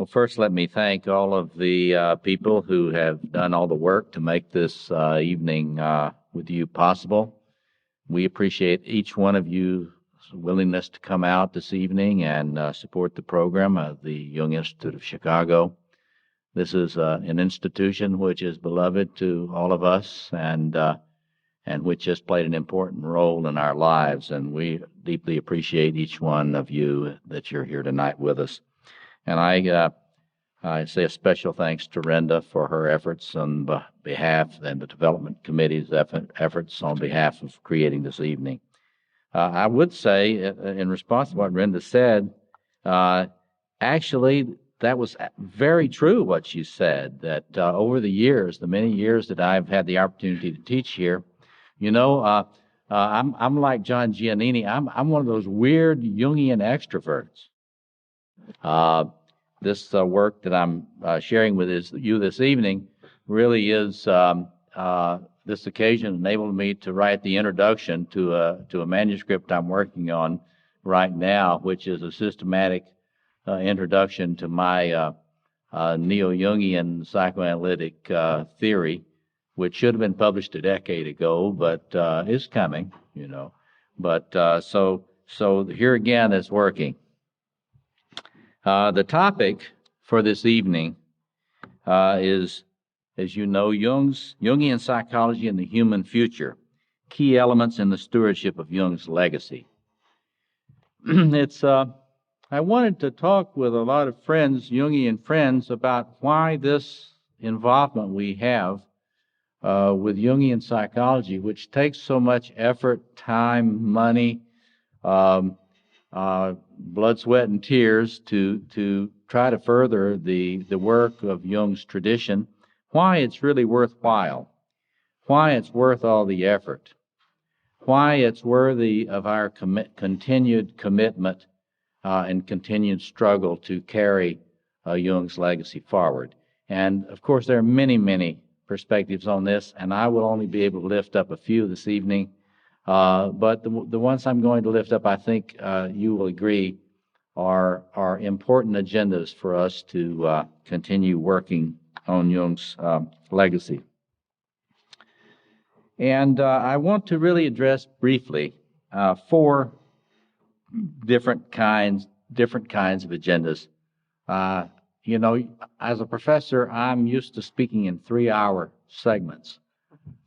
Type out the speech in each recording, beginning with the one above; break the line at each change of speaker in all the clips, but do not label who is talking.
Well, first, let me thank all of the people who have done all the work to make this evening with you possible. We appreciate each one of you's willingness to come out this evening and support the program of the Jung Institute of Chicago. This is an institution which is beloved to all of us and which has played an important role in our lives, and we deeply appreciate each one of you that you're here tonight with us. And I say a special thanks to Renda for her efforts on behalf and the Development Committee's efforts on behalf of creating this evening. I would say, in response to what Renda said, actually, that was very true what she said, that over the years, the many years that I've had the opportunity to teach here, I'm like John Giannini. I'm one of those weird Jungian extroverts. This work that I'm sharing with you this evening really is this occasion enabled me to write the introduction to a manuscript I'm working on right now, which is a systematic introduction to my Neo-Jungian psychoanalytic theory, which should have been published a decade ago, but is coming, But so here again, it's working. The topic for this evening is, as you know, Jungian psychology and the human future, key elements in the stewardship of Jung's legacy. I wanted to talk with a lot of friends, Jungian friends, about why this involvement we have with Jungian psychology, which takes so much effort, time, money, blood, sweat, and tears to try to further the work of Jung's tradition, why it's really worthwhile, why it's worth all the effort, why it's worthy of our continued commitment and continued struggle to carry Jung's legacy forward. And, of course, there are many, many perspectives on this, and I will only be able to lift up a few this evening. But the ones I'm going to lift up, I think you will agree, are important agendas for us to continue working on Jung's legacy. And I want to really address briefly four different kinds of agendas. As a professor, I'm used to speaking in 3-hour segments.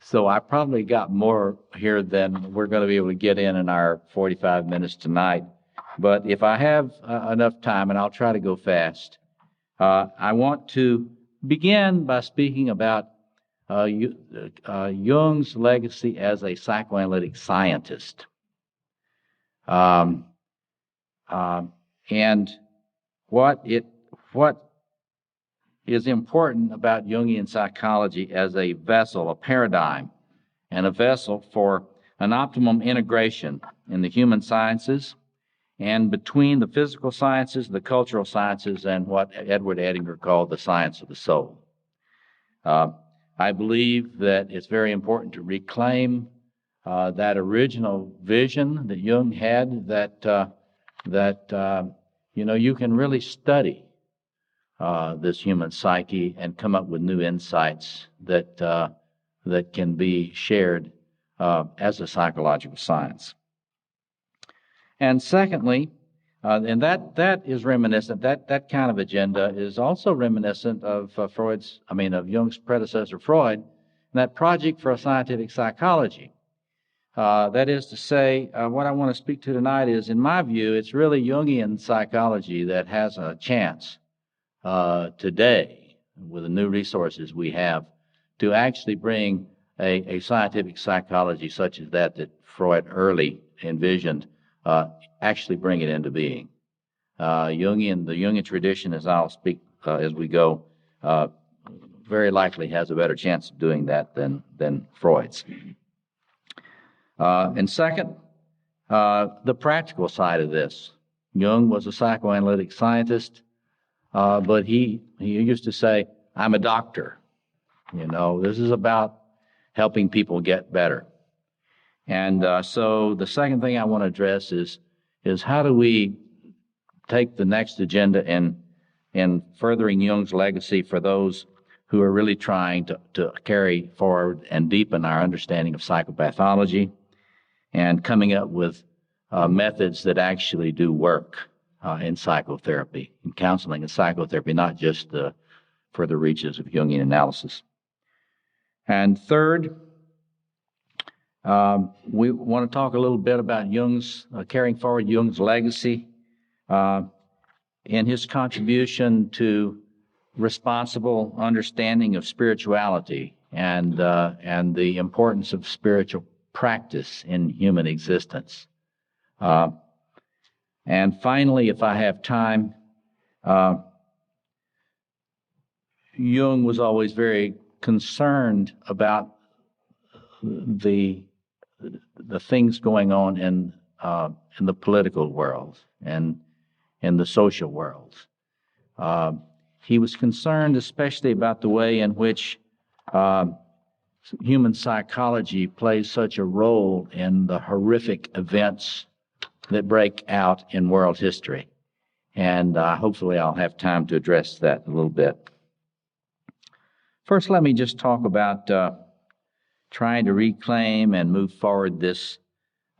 So I probably got more here than we're going to be able to get in our 45 minutes tonight. But if I have enough time, and I'll try to go fast, I want to begin by speaking about Jung's legacy as a psychoanalytic scientist. And what is important about Jungian psychology as a vessel, a paradigm, and a vessel for an optimum integration in the human sciences and between the physical sciences, the cultural sciences, and what Edward Edinger called the science of the soul. I believe that it's very important to reclaim that original vision that Jung had, that you can really study this human psyche and come up with new insights that can be shared as a psychological science. And secondly, and that is reminiscent, that kind of agenda is also reminiscent of of Jung's predecessor Freud, and that project for a scientific psychology. That is to say, what I want to speak to tonight is, in my view, it's really Jungian psychology that has a chance today, with the new resources we have, to actually bring a scientific psychology such as that Freud early envisioned, actually bring it into being. The Jungian tradition, as I'll speak as we go, very likely has a better chance of doing that than Freud's. And second, the practical side of this. Jung was a psychoanalytic scientist, but he used to say, "I'm a doctor." This is about helping people get better. And so the second thing I want to address is how do we take the next agenda in furthering Jung's legacy for those who are really trying to carry forward and deepen our understanding of psychopathology and coming up with methods that actually do work in psychotherapy, in counseling and psychotherapy, not just the further reaches of Jungian analysis. And third, we want to talk a little bit about Jung's, carrying forward Jung's legacy in his contribution to responsible understanding of spirituality and the importance of spiritual practice in human existence. And finally, if I have time, Jung was always very concerned about the things going on in the political world and in the social world. He was concerned especially about the way in which human psychology plays such a role in the horrific events that break out in world history. And hopefully I'll have time to address that a little bit. First, let me just talk about trying to reclaim and move forward this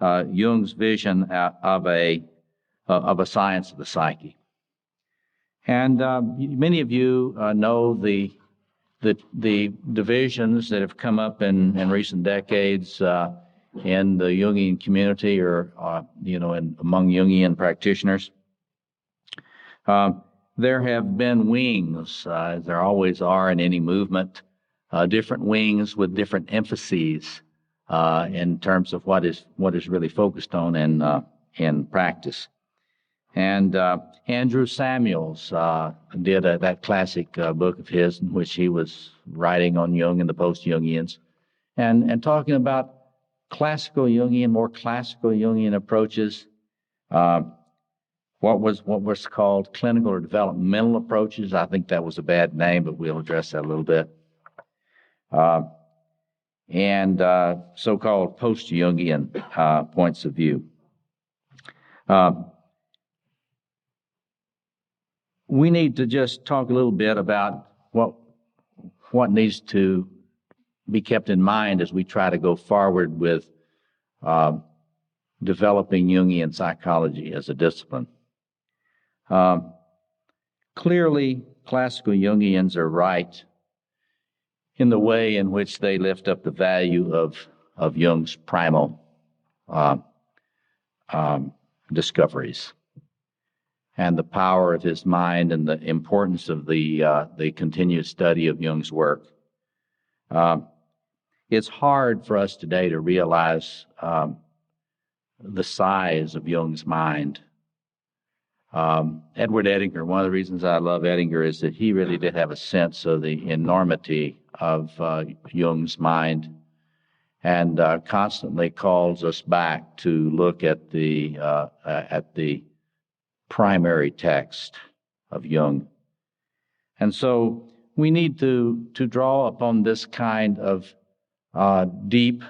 Jung's vision of a science of the psyche. And many of you know the divisions that have come up in recent decades in the Jungian community, or among Jungian practitioners. There have been wings, there always are in any movement, different wings with different emphases in terms of what is really focused on in practice. And Andrew Samuels did that classic book of his in which he was writing on Jung and the post-Jungians and talking about classical Jungian, more classical Jungian approaches, what was called clinical or developmental approaches. I think that was a bad name, but we'll address that a little bit. And so-called post-Jungian points of view. We need to just talk a little bit about what needs to be kept in mind as we try to go forward with developing Jungian psychology as a discipline. Clearly, classical Jungians are right in the way in which they lift up the value of Jung's primal discoveries and the power of his mind and the importance of the continued study of Jung's work. It's hard for us today to realize the size of Jung's mind. Edward Edinger, one of the reasons I love Edinger is that he really did have a sense of the enormity of Jung's mind and constantly calls us back to look at the primary text of Jung. And so we need to draw upon this kind of deep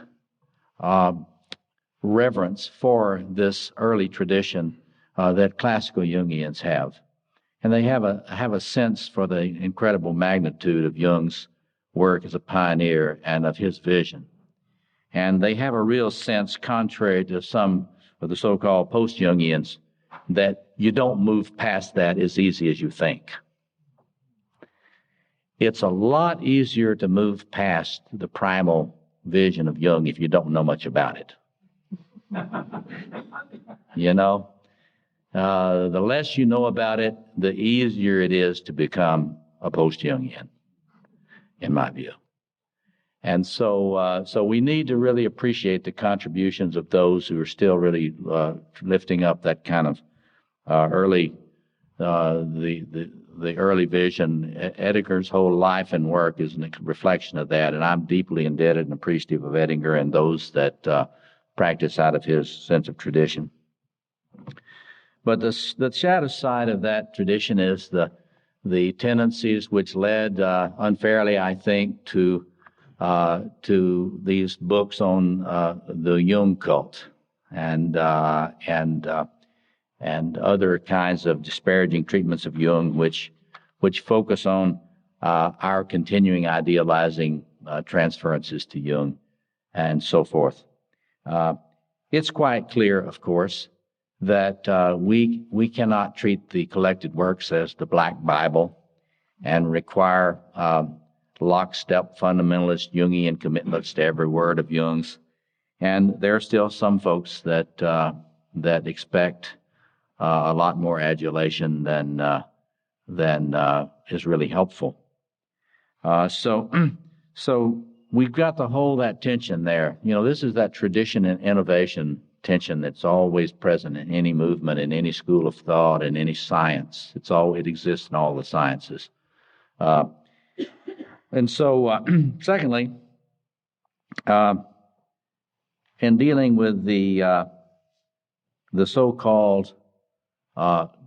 reverence for this early tradition that classical Jungians have. And they have a sense for the incredible magnitude of Jung's work as a pioneer and of his vision. And they have a real sense, contrary to some of the so-called post-Jungians, that you don't move past that as easy as you think. It's a lot easier to move past the primal vision of Jung if you don't know much about it. The less you know about it, the easier it is to become a post-Jungian, in my view. And so we need to really appreciate the contributions of those who are still really lifting up that kind of early, the early vision. Edinger's whole life and work is a reflection of that, and I'm deeply indebted and appreciative of Edinger and those that practice out of his sense of tradition. But the shadow side of that tradition is the tendencies which led unfairly, I think, to these books on the Jung cult and other kinds of disparaging treatments of Jung, which which focus on our continuing idealizing transferences to Jung and so forth. It's quite clear, of course, that we cannot treat the collected works as the Black Bible and require lockstep fundamentalist Jungian commitments to every word of Jung's. And there are still some folks that expect a lot more adulation than is really helpful. So we've got to hold that tension there. You know, this is that tradition and innovation tension that's always present in any movement, in any school of thought, in any science. It exists in all the sciences. And so, secondly, in dealing with the so-called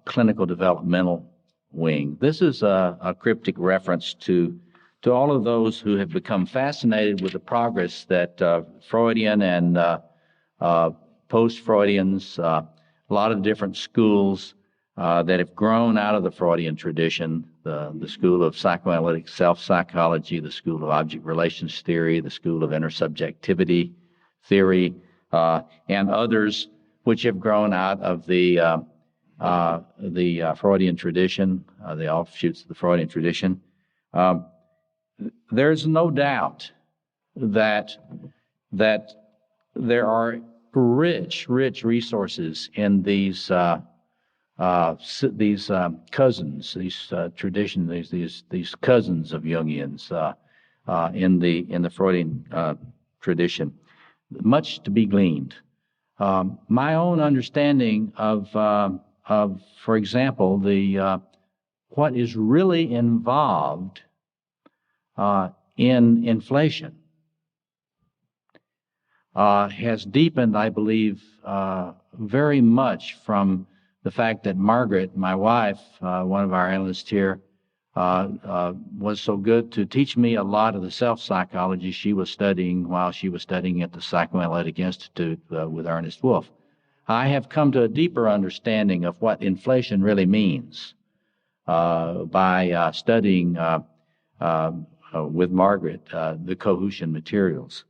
clinical developmental wing, this is a cryptic reference to all of those who have become fascinated with the progress that Freudian and post-Freudians, a lot of different schools that have grown out of the Freudian tradition, the school of psychoanalytic self-psychology, the school of object relations theory, the school of intersubjectivity theory, and others which have grown out of the Freudian tradition, the offshoots of the Freudian tradition. There's no doubt that there are rich resources in these cousins, these traditions, these cousins of Jungians in the Freudian tradition. Much to be gleaned. My own understanding of, for example, what is really involved in inflation has deepened, I believe, very much from the fact that Margaret, my wife, one of our analysts here, was so good to teach me a lot of the self-psychology she was studying while she was studying at the Psychoanalytic Institute with Ernest Wolff. I have come to a deeper understanding of what inflation really means by studying with Margaret the Cohoosian materials.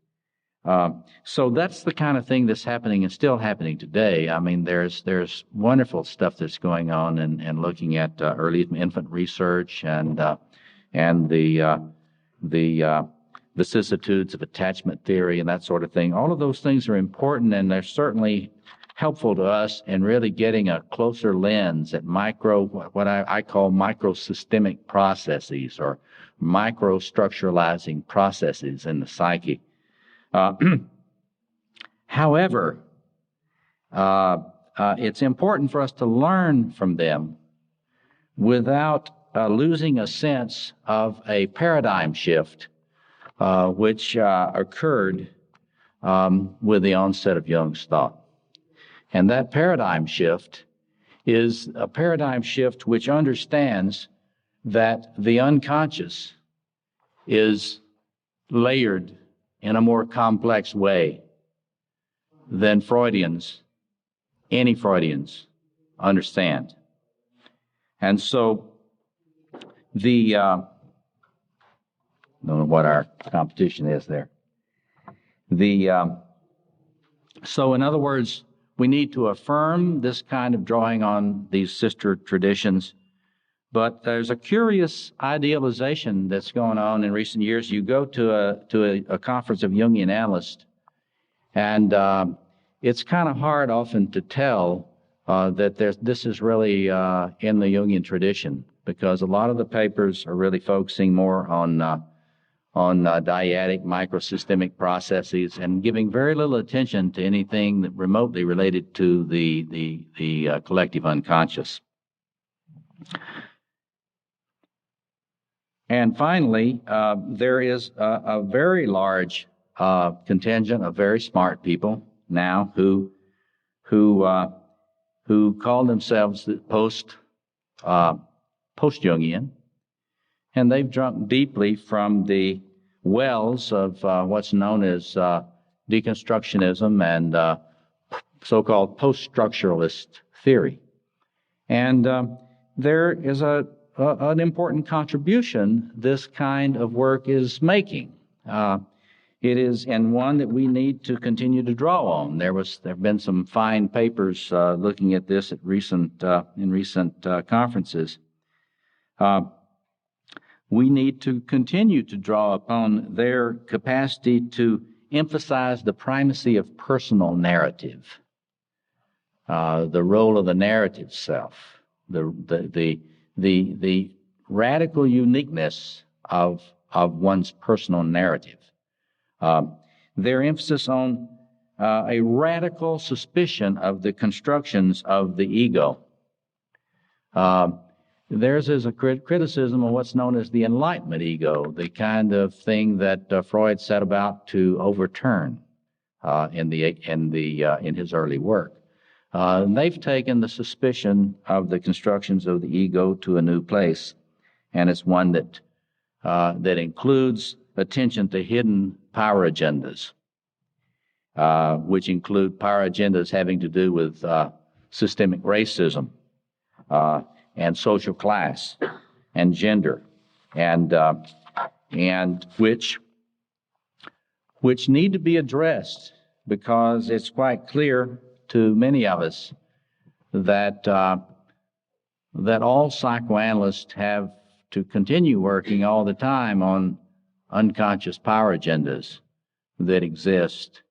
So that's the kind of thing that's happening and still happening today. I mean, there's wonderful stuff that's going on and looking at early infant research and the vicissitudes of attachment theory and that sort of thing. All of those things are important, and they're certainly helpful to us in really getting a closer lens at what I call microsystemic processes or microstructuralizing processes in the psyche. However, it's important for us to learn from them without losing a sense of a paradigm shift which occurred with the onset of Jung's thought. And that paradigm shift is a paradigm shift which understands that the unconscious is layered in a more complex way than any Freudians understand. And so I don't know what our competition is there. So in other words, we need to affirm this kind of drawing on these sister traditions. But there's a curious idealization that's going on in recent years. You go to a conference of Jungian analysts, and it's kind of hard often to tell that this is really in the Jungian tradition, because a lot of the papers are really focusing more on dyadic microsystemic processes and giving very little attention to anything that remotely related to the collective unconscious. And finally, there is a very large contingent of very smart people now who call themselves post-Jungian, and they've drunk deeply from the wells of what's known as deconstructionism and so-called post-structuralist theory. And there is a an important contribution this kind of work is making. It is, and one that we need to continue to draw on. There have been some fine papers looking at this at recent conferences. We need to continue to draw upon their capacity to emphasize the primacy of personal narrative, the role of the narrative self, the radical uniqueness of one's personal narrative. Their emphasis on a radical suspicion of the constructions of the ego. Theirs is a criticism of what's known as the Enlightenment ego, the kind of thing that Freud set about to overturn in his early work. They've taken the suspicion of the constructions of the ego to a new place, and it's one that includes attention to hidden power agendas, which include power agendas having to do with systemic racism and social class and gender, and which need to be addressed, because it's quite clear to many of us that all psychoanalysts have to continue working all the time on unconscious power agendas that exist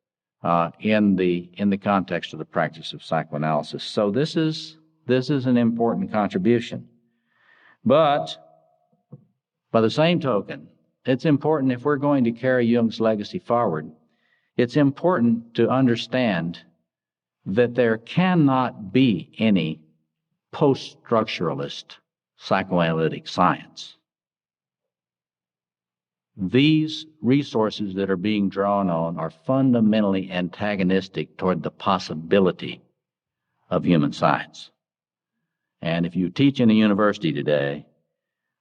in the context of the practice of psychoanalysis. So this is an important contribution. But by the same token, it's important, if we're going to carry Jung's legacy forward, it's important to understand that there cannot be any post-structuralist psychoanalytic science. These resources that are being drawn on are fundamentally antagonistic toward the possibility of human science. And if you teach in a university today,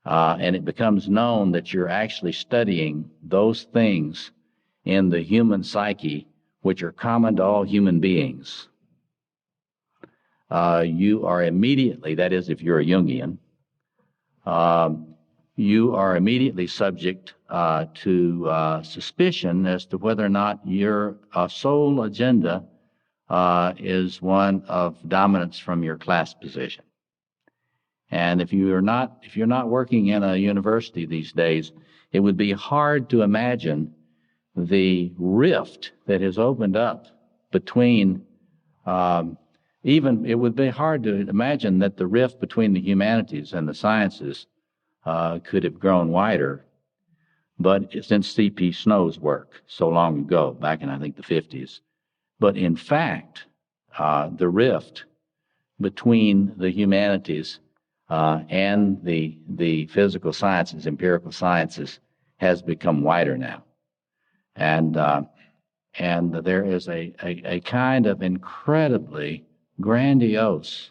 and it becomes known that you're actually studying those things in the human psyche which are common to all human beings, you are immediately, that is, if you're a Jungian, you are immediately subject to suspicion as to whether or not your sole agenda is one of dominance from your class position. And if you're not working in a university these days, it would be hard to imagine the rift that has opened up between it would be hard to imagine that the rift between the humanities and the sciences could have grown wider, but since C.P. Snow's work so long ago, back in I think the 50s. But in fact, the rift between the humanities and the physical sciences, empirical sciences, has become wider now, and there is a kind of incredibly grandiose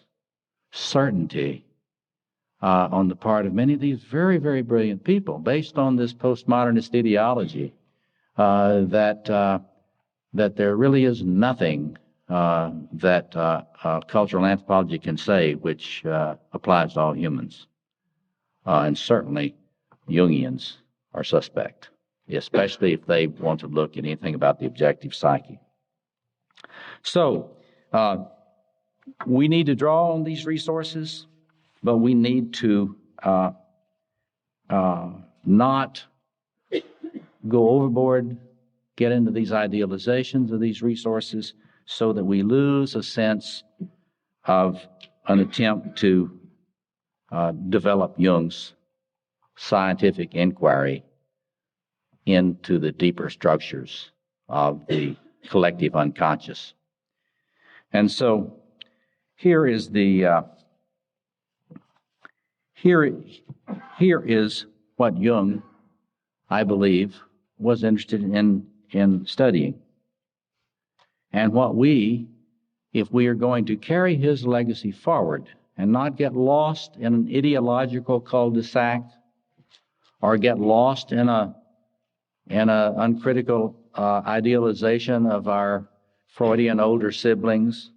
certainty on the part of many of these very, very brilliant people, based on this postmodernist ideology, that there really is nothing that cultural anthropology can say which applies to all humans. And certainly Jungians are suspect, especially if they want to look at anything about the objective psyche. So we need to draw on these resources, but we need to not go overboard, get into these idealizations of these resources, so that we lose a sense of an attempt to develop Jung's scientific inquiry into the deeper structures of the collective unconscious. And so here is what Jung, I believe, was interested in studying. And what if we are going to carry his legacy forward and not get lost in an ideological cul-de-sac, or get lost in an uncritical idealization of our Freudian older siblings,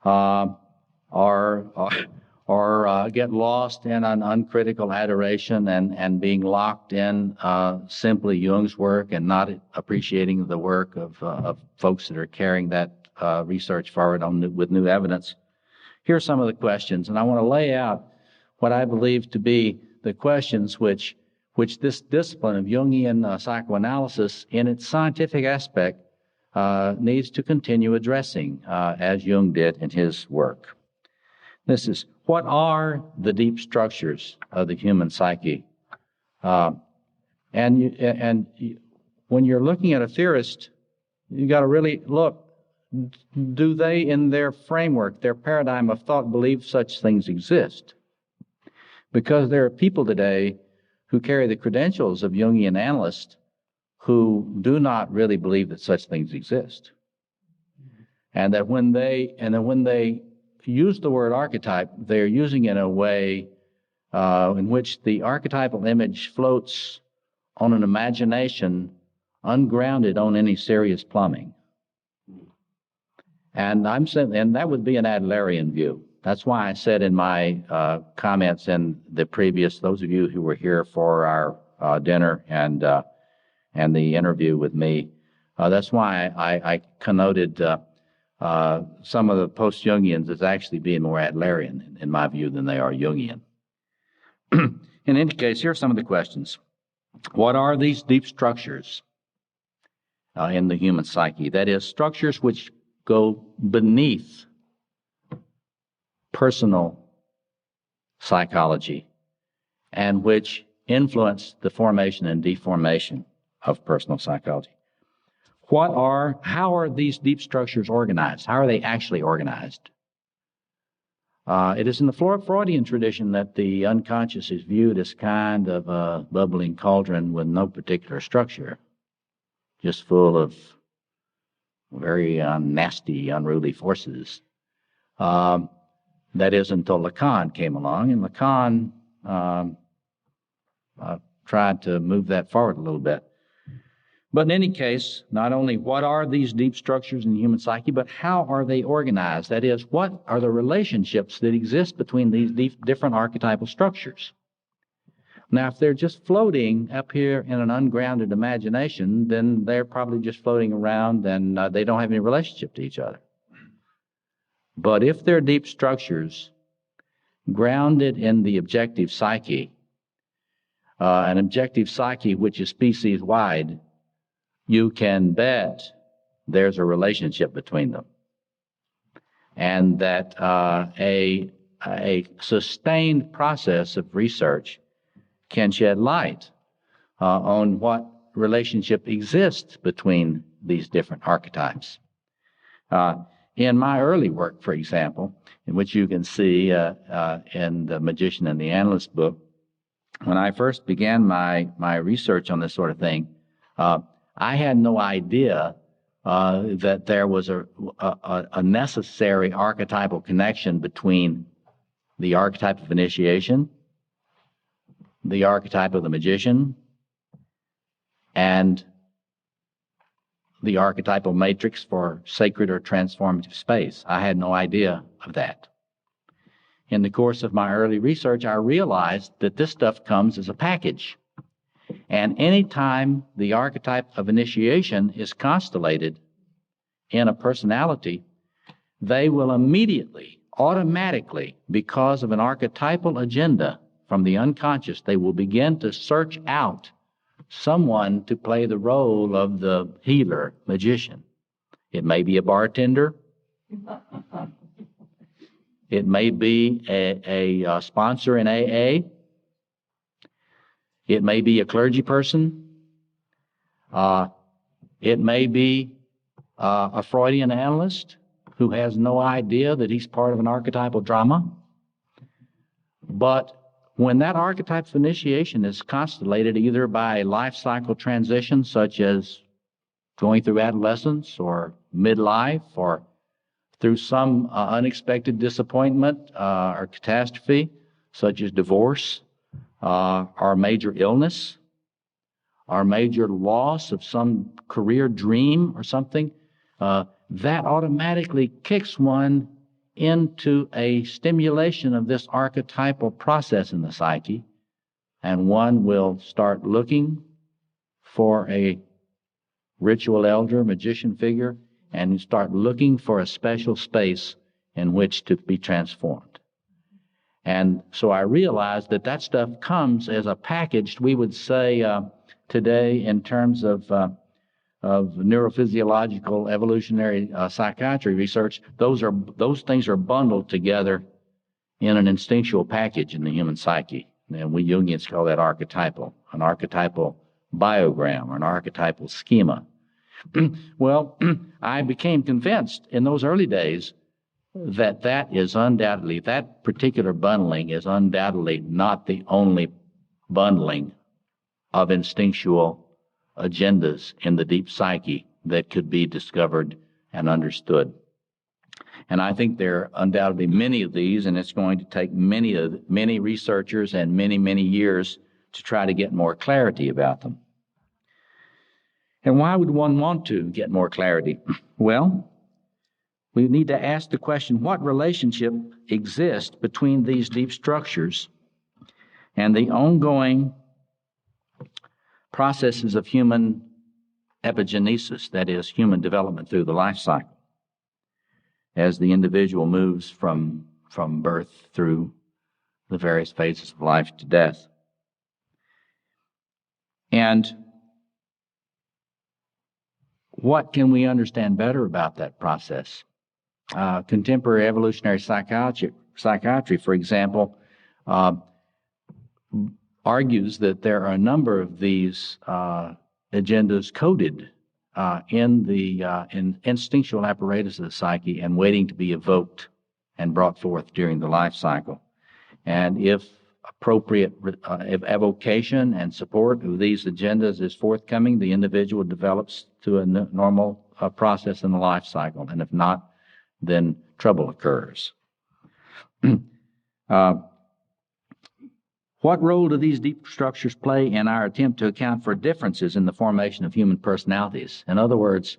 or or get lost in an uncritical adoration and being locked in simply Jung's work and not appreciating the work of folks that are carrying that research forward with new evidence. Here are some of the questions, and I want to lay out what I believe to be the questions which this discipline of Jungian psychoanalysis in its scientific aspect needs to continue addressing, as Jung did in his work. This is, what are the deep structures of the human psyche? And when you're looking at a theorist, you got to really look, do they in their framework, their paradigm of thought, believe such things exist? Because there are people today who carry the credentials of Jungian analysts who do not really believe that such things exist. And that when they use the word archetype, they're using it in a way in which the archetypal image floats on an imagination ungrounded on any serious plumbing. And that would be an Adlerian view. That's why I said in my comments in the previous, those of you who were here for our dinner and the interview with me, that's why I connoted some of the post-Jungians as actually being more Adlerian, in my view, than they are Jungian. In any case, here are some of the questions. What are these deep structures in the human psyche? That is, structures which go beneath personal psychology and which influence the formation and deformation of personal psychology. How are these deep structures organized? How are they actually organized? It is in the Freudian tradition that the unconscious is viewed as kind of a bubbling cauldron with no particular structure, just full of very nasty, unruly forces. That is until Lacan came along, and Lacan tried to move that forward a little bit. But in any case, not only what are these deep structures in the human psyche, but how are they organized? That is, what are the relationships that exist between these different archetypal structures? Now, if they're just floating up here in an ungrounded imagination, then they're probably just floating around and they don't have any relationship to each other. But if they're deep structures grounded in the objective psyche, an objective psyche which is species-wide, you can bet there's a relationship between them. And that a sustained process of research can shed light on what relationship exists between these different archetypes. In my early work, for example, in which you can see in The Magician and the Analyst book, when I first began my research on this sort of thing, I had no idea that there was a necessary archetypal connection between the archetype of initiation, the archetype of the magician, and the archetypal matrix for sacred or transformative space. I had no idea of that. In the course of my early research, I realized that this stuff comes as a package. And any time the archetype of initiation is constellated in a personality, they will immediately, automatically, because of an archetypal agenda from the unconscious, they will begin to search out someone to play the role of the healer, magician. It may be a bartender. It may be a sponsor in AA. It may be a clergy person. It may be a Freudian analyst who has no idea that he's part of an archetypal drama. But when that archetype of initiation is constellated either by life cycle transition, such as going through adolescence or midlife, or through some unexpected disappointment or catastrophe, such as divorce, or major illness, or major loss of some career dream or something, that automatically kicks one into a stimulation of this archetypal process in the psyche, and one will start looking for a ritual elder, magician figure, and start looking for a special space in which to be transformed. And so I realized that that stuff comes as a package, we would say today in terms of neurophysiological evolutionary psychiatry research, those things are bundled together in an instinctual package in the human psyche. And we Jungians call that archetypal, an archetypal biogram or an archetypal schema. Well, I became convinced in those early days that that particular bundling is undoubtedly not the only bundling of instinctual agendas in the deep psyche that could be discovered and understood. And I think there are undoubtedly many of these, and it's going to take many researchers and many years to try to get more clarity about them. And why would one want to get more clarity? Well, we need to ask the question, what relationship exists between these deep structures and the ongoing processes of human epigenesis, that is, human development through the life cycle, as the individual moves from birth through the various phases of life to death. And what can we understand better about that process? Contemporary evolutionary psychiatry, for example, argues that there are a number of these agendas coded in instinctual apparatus of the psyche and waiting to be evoked and brought forth during the life cycle. And if appropriate if evocation and support of these agendas is forthcoming, the individual develops to a normal process in the life cycle. And if not, then trouble occurs. What role do these deep structures play in our attempt to account for differences in the formation of human personalities? In other words,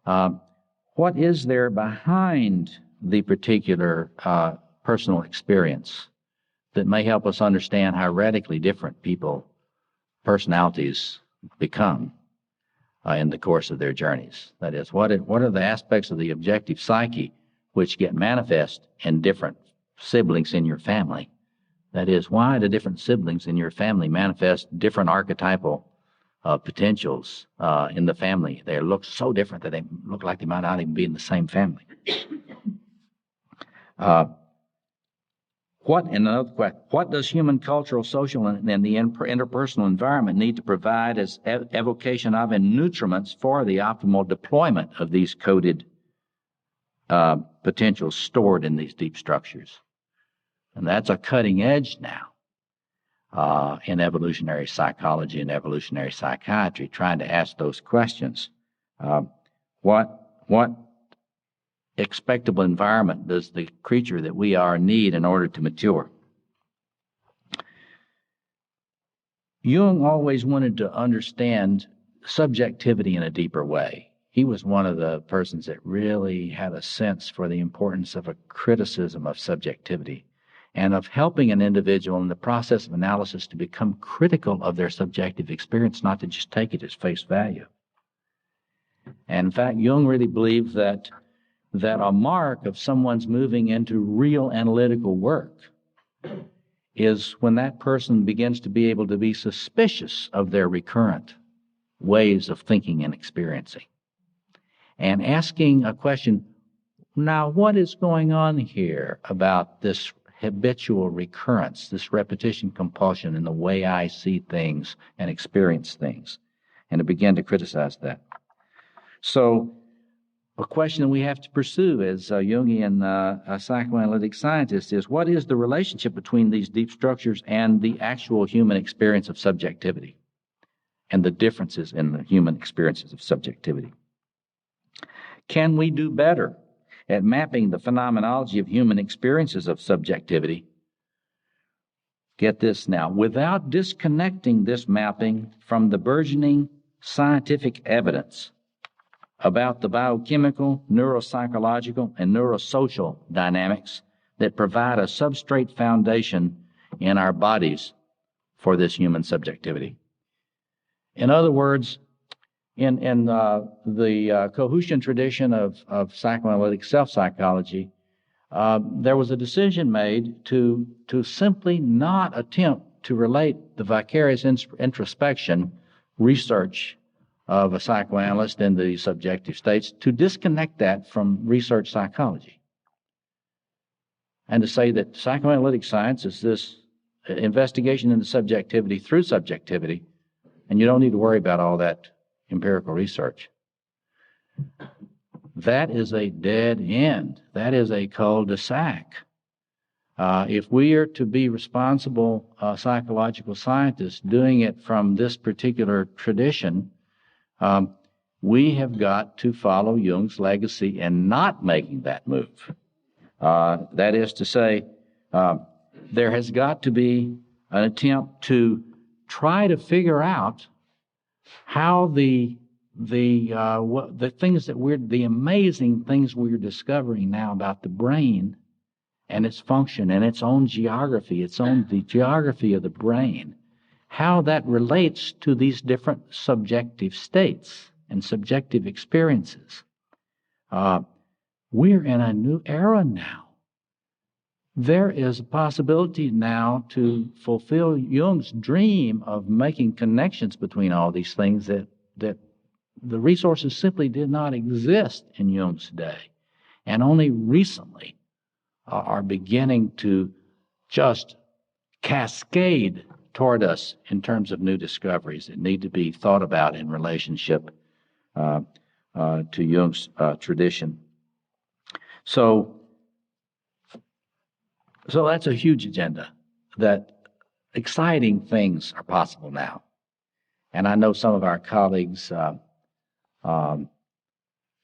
what is there behind the particular personal experience that may help us understand how radically different personalities become in the course of their journeys? That is, what are the aspects of the objective psyche which get manifest in different siblings in your family? That is, why do different siblings in your family manifest different archetypal potentials in the family? They look so different that they look like they might not even be in the same family. What does human cultural, social, and the interpersonal environment need to provide as evocation of and nutriments for the optimal deployment of these coded potentials stored in these deep structures? And that's a cutting edge now in evolutionary psychology and evolutionary psychiatry, trying to ask those questions. What expectable environment does the creature that we are need in order to mature? Jung always wanted to understand subjectivity in a deeper way. He was one of the persons that really had a sense for the importance of a criticism of subjectivity and of helping an individual in the process of analysis to become critical of their subjective experience, not to just take it as face value. And in fact, Jung really believed that a mark of someone's moving into real analytical work is when that person begins to be able to be suspicious of their recurrent ways of thinking and experiencing, and asking a question, now what is going on here about this habitual recurrence, this repetition compulsion in the way I see things and experience things, and to begin to criticize that. So a question that we have to pursue as Jungian psychoanalytic scientists is, what is the relationship between these deep structures and the actual human experience of subjectivity and the differences in the human experiences of subjectivity? Can we do better at mapping the phenomenology of human experiences of subjectivity, get this now, without disconnecting this mapping from the burgeoning scientific evidence about the biochemical, neuropsychological, and neurosocial dynamics that provide a substrate foundation in our bodies for this human subjectivity. In other words, in the Cohoosian tradition of psychoanalytic self-psychology, there was a decision made to simply not attempt to relate the vicarious introspection research of a psychoanalyst in the subjective states, to disconnect that from research psychology, and to say that psychoanalytic science is this investigation into subjectivity through subjectivity, and you don't need to worry about all that empirical research. That is a dead end. That is a cul-de-sac. If we are to be responsible psychological scientists doing it from this particular tradition, we have got to follow Jung's legacy in not making that move. That is to say, there has got to be an attempt to try to figure out how the things that the amazing things we're discovering now about the brain and its function and its own geography, the geography of the brain, how that relates to these different subjective states and subjective experiences. We're in a new era now. There is a possibility now to fulfill Jung's dream of making connections between all these things that the resources simply did not exist in Jung's day, and only recently are beginning to just cascade toward us in terms of new discoveries that need to be thought about in relationship to Jung's tradition. So that's a huge agenda, that exciting things are possible now. And I know some of our colleagues,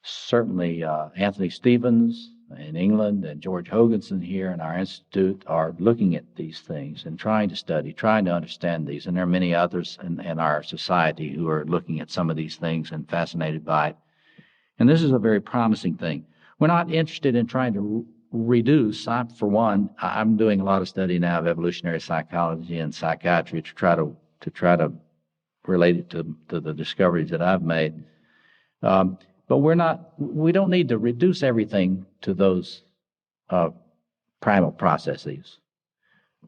certainly Anthony Stevens in England and George Hoganson here in our institute, are looking at these things and trying to study, trying to understand these. And there are many others in our society who are looking at some of these things and fascinated by it. And this is a very promising thing. We're not interested in trying to reduce. For one, I'm doing a lot of study now of evolutionary psychology and psychiatry to try to relate it to the discoveries that I've made. But we don't need to reduce everything to those primal processes.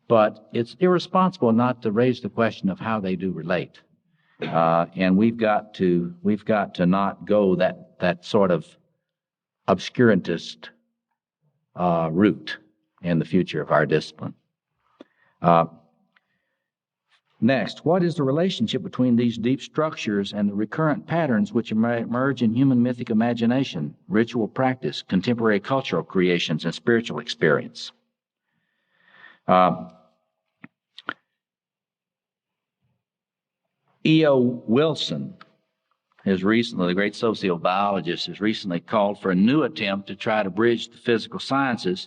But it's irresponsible not to raise the question of how they do relate. And we've got to not go that sort of obscurantist route in the future of our discipline. Next, what is the relationship between these deep structures and the recurrent patterns which emerge in human mythic imagination, ritual practice, contemporary cultural creations, and spiritual experience? E.O. Wilson, the great sociobiologist, has recently called for a new attempt to try to bridge the physical sciences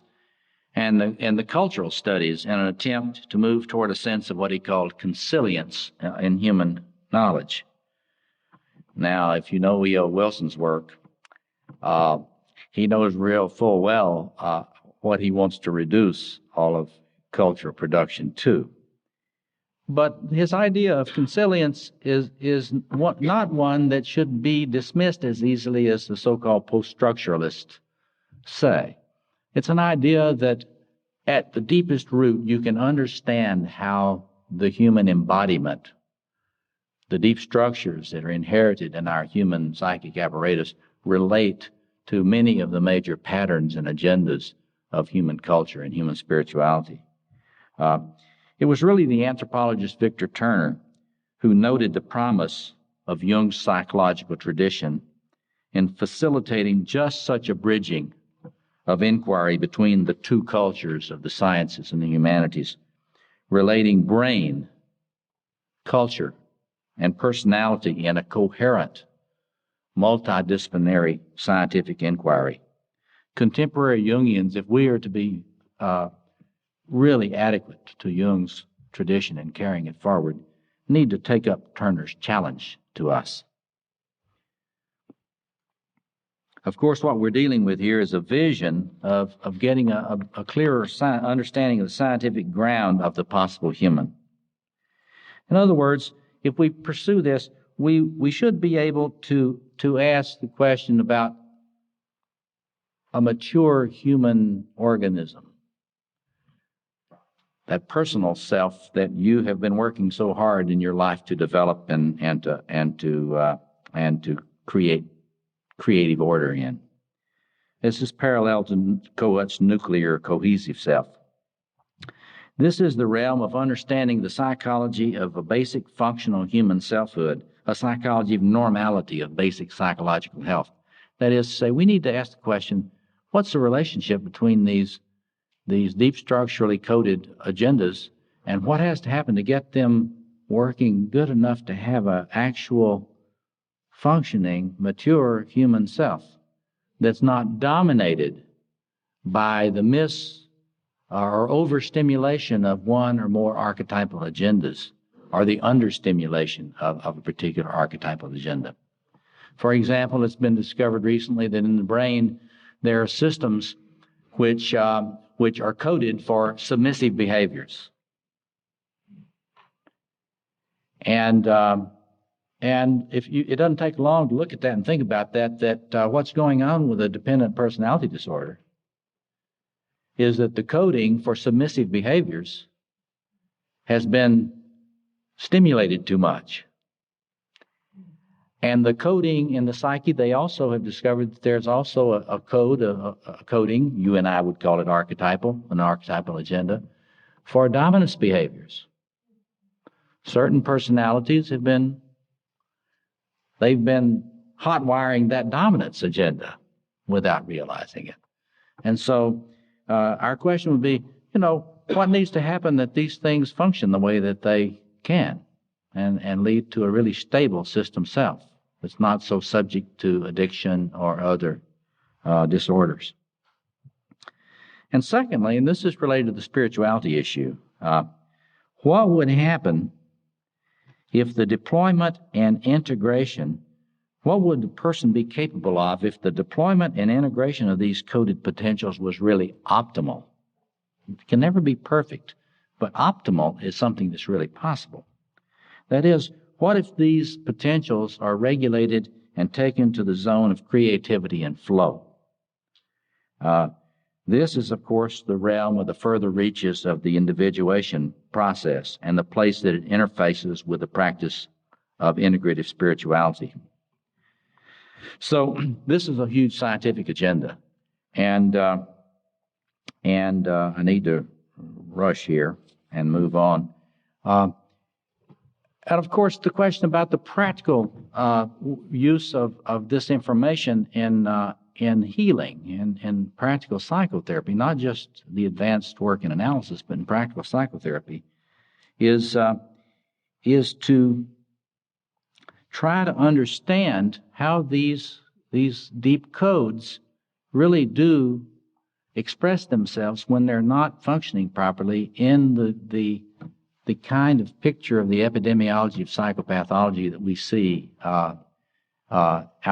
and the cultural studies in an attempt to move toward a sense of what he called consilience in human knowledge. Now, if you know E.O. Wilson's work, he knows real full well what he wants to reduce all of cultural production to. But his idea of consilience is not one that should be dismissed as easily as the so-called post-structuralists say. It's an idea that at the deepest root you can understand how the human embodiment, the deep structures that are inherited in our human psychic apparatus, relate to many of the major patterns and agendas of human culture and human spirituality. It was really the anthropologist Victor Turner who noted the promise of Jung's psychological tradition in facilitating just such a bridging of inquiry between the two cultures of the sciences and the humanities, relating brain, culture, and personality in a coherent, multidisciplinary scientific inquiry. Contemporary Jungians, if we are to be really adequate to Jung's tradition and carrying it forward, need to take up Turner's challenge to us. Of course, what we're dealing with here is a vision of getting a clearer understanding of the scientific ground of the possible human. In other words, if we pursue this, we should be able to ask the question about a mature human organism, that personal self that you have been working so hard in your life to develop and to create creative order in. This is parallel to Coates' nuclear cohesive self. This is the realm of understanding the psychology of a basic functional human selfhood, a psychology of normality of basic psychological health. That is to say, we need to ask the question, what's the relationship between these deep structurally coded agendas, and what has to happen to get them working good enough to have an actual functioning, mature human self that's not dominated by the or overstimulation of one or more archetypal agendas, or the understimulation of a particular archetypal agenda. For example, it's been discovered recently that in the brain there are systems which are coded for submissive behaviors. And it doesn't take long to look at that and think about that what's going on with a dependent personality disorder is that the coding for submissive behaviors has been stimulated too much. And the coding in the psyche, they also have discovered that there's also a coding, you and I would call it archetypal, an archetypal agenda, for dominance behaviors. Certain personalities they've been hot wiring that dominance agenda without realizing it. And so our question would be, what needs to happen that these things function the way that they can and lead to a really stable system self that's not so subject to addiction or other disorders. And secondly, and this is related to the spirituality issue, what would happen if the deployment and integration, what would the person be capable of if the deployment and integration of these coded potentials was really optimal? It can never be perfect, but optimal is something that's really possible. That is, what if these potentials are regulated and taken to the zone of creativity and flow? This is, of course, the realm of the further reaches of the individuation process and the place that it interfaces with the practice of integrative spirituality. So this is a huge scientific agenda, and I need to rush here and move on. And of course, the question about the practical use of this information in healing, in practical psychotherapy, not just the advanced work in analysis, but in practical psychotherapy, is to try to understand how these deep codes really do express themselves when they're not functioning properly in the kind of picture of the epidemiology of psychopathology that we see out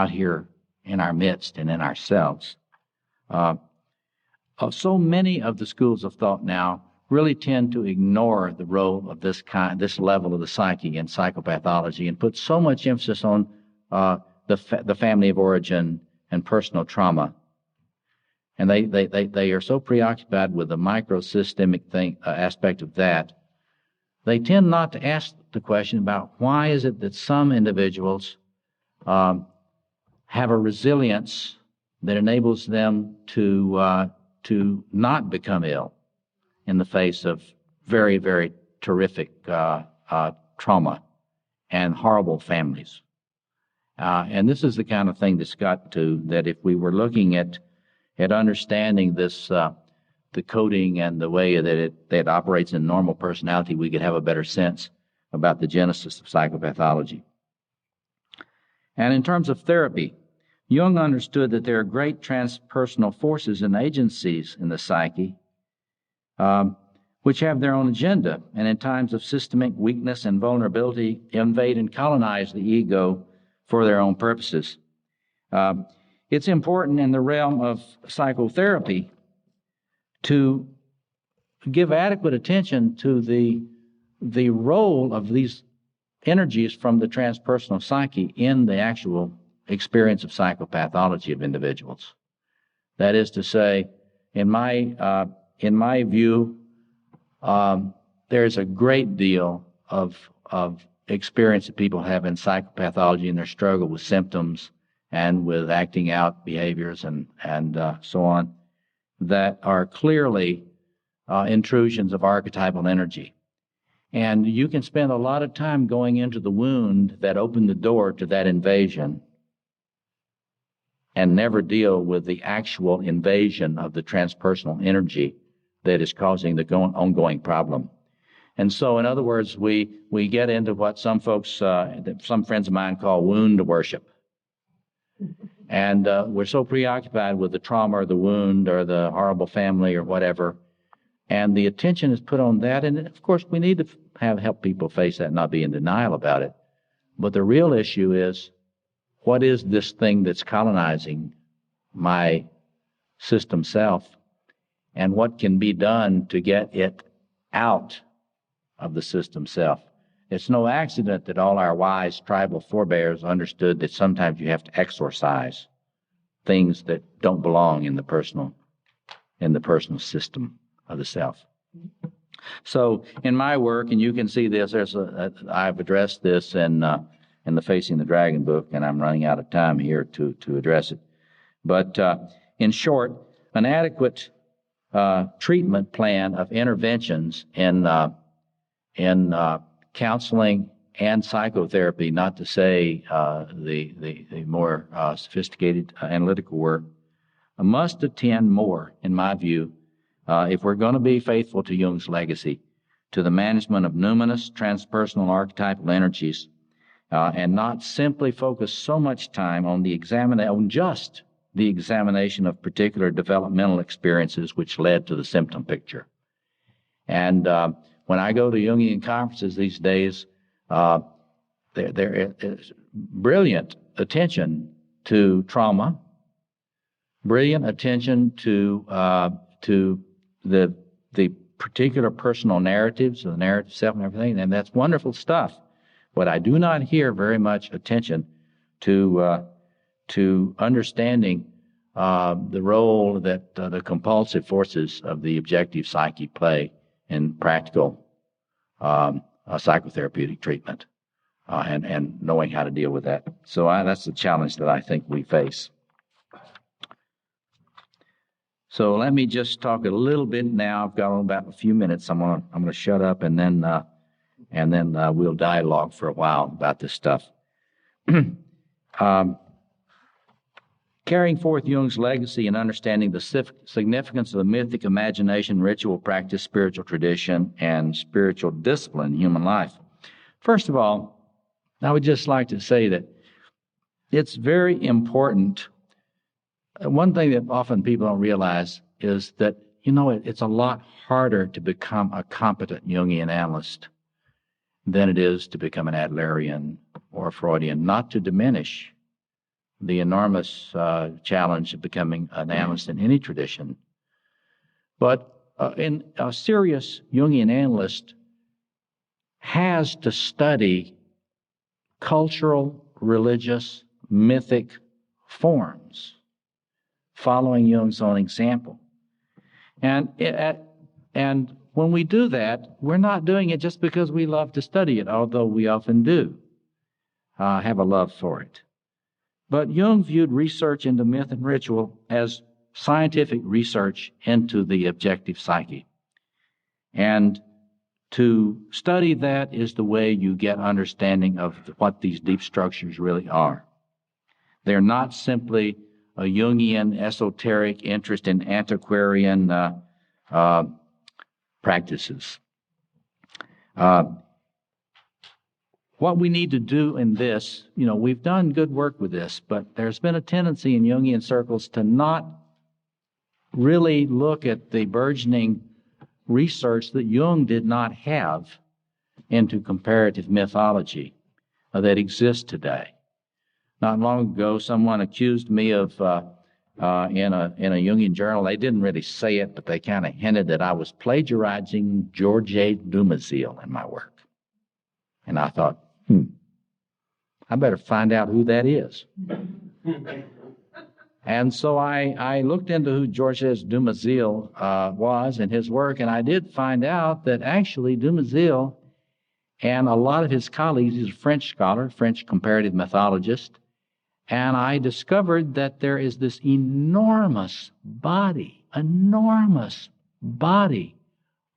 here in our midst and in ourselves. So many of the schools of thought now really tend to ignore the role of this level of the psyche in psychopathology and put so much emphasis on the family of origin and personal trauma. And they are so preoccupied with the microsystemic aspect of that, they tend not to ask the question about why is it that some individuals have a resilience that enables them to not become ill in the face of very, very terrific trauma and horrible families. And this is the kind of thing that's got to, that if we were looking at understanding this, the coding and the way that it operates in normal personality, we could have a better sense about the genesis of psychopathology. And in terms of therapy, Jung understood that there are great transpersonal forces and agencies in the psyche which have their own agenda, and in times of systemic weakness and vulnerability invade and colonize the ego for their own purposes. it's important in the realm of psychotherapy to give adequate attention to the role of these energies from the transpersonal psyche in the actual experience of psychopathology of individuals. That is to say, in my view, there's a great deal of experience that people have in psychopathology in their struggle with symptoms and with acting out behaviors and so on that are clearly intrusions of archetypal energy. And you can spend a lot of time going into the wound that opened the door to that invasion and never deal with the actual invasion of the transpersonal energy that is causing the ongoing problem. And so, in other words, we get into what some folks, some friends of mine call wound worship. And we're so preoccupied with the trauma or the wound or the horrible family or whatever, and the attention is put on that. And of course, we need to help people face that and not be in denial about it. But the real issue is, what is this thing that's colonizing my system self, and what can be done to get it out of the system self? It's no accident that all our wise tribal forebears understood that sometimes you have to exorcise things that don't belong in the personal system of the self. So in my work, and you can see this, I've addressed this in the Facing the Dragon book, and I'm running out of time here to address it. But in short, an adequate treatment plan of interventions in counseling and psychotherapy, not to say the more sophisticated analytical work, must attend more, in my view, if we're going to be faithful to Jung's legacy, to the management of numinous transpersonal archetypal energies, and not simply focus so much time on just the examination of particular developmental experiences which led to the symptom picture. And when I go to Jungian conferences these days, there is brilliant attention to trauma, brilliant attention to the particular personal narratives, the narrative self and everything, and that's wonderful stuff. But I do not hear very much attention to understanding the role that the compulsive forces of the objective psyche play in practical psychotherapeutic treatment, and knowing how to deal with that. So that's the challenge that I think we face. So let me just talk a little bit now. I've got about a few minutes. I'm going to shut up, and then we'll dialogue for a while about this stuff. Carrying forth Jung's legacy and understanding the significance of the mythic imagination, ritual practice, spiritual tradition, and spiritual discipline in human life. First of all, I would just like to say that it's very important. One thing that often people don't realize is that, it's a lot harder to become a competent Jungian analyst than it is to become an Adlerian or Freudian, not to diminish the enormous challenge of becoming an analyst in any tradition. But in a serious Jungian analyst has to study cultural, religious, mythic forms, following Jung's own example. And when we do that, we're not doing it just because we love to study it, although we often do have a love for it. But Jung viewed research into myth and ritual as scientific research into the objective psyche. And to study that is the way you get understanding of what these deep structures really are. They're not simply a Jungian esoteric interest in antiquarian practices. What we need to do in this, we've done good work with this, but there's been a tendency in Jungian circles to not really look at the burgeoning research that Jung did not have into comparative mythology that exists today. Not long ago, someone accused me of, in a Jungian journal, they didn't really say it, but they kind of hinted that I was plagiarizing George Dumézil in my work. And I thought, I better find out who that is. And so I looked into who Georges Dumézil was and his work, and I did find out that actually Dumézil and a lot of his colleagues, he's a French scholar, French comparative methodologist, and I discovered that there is this enormous body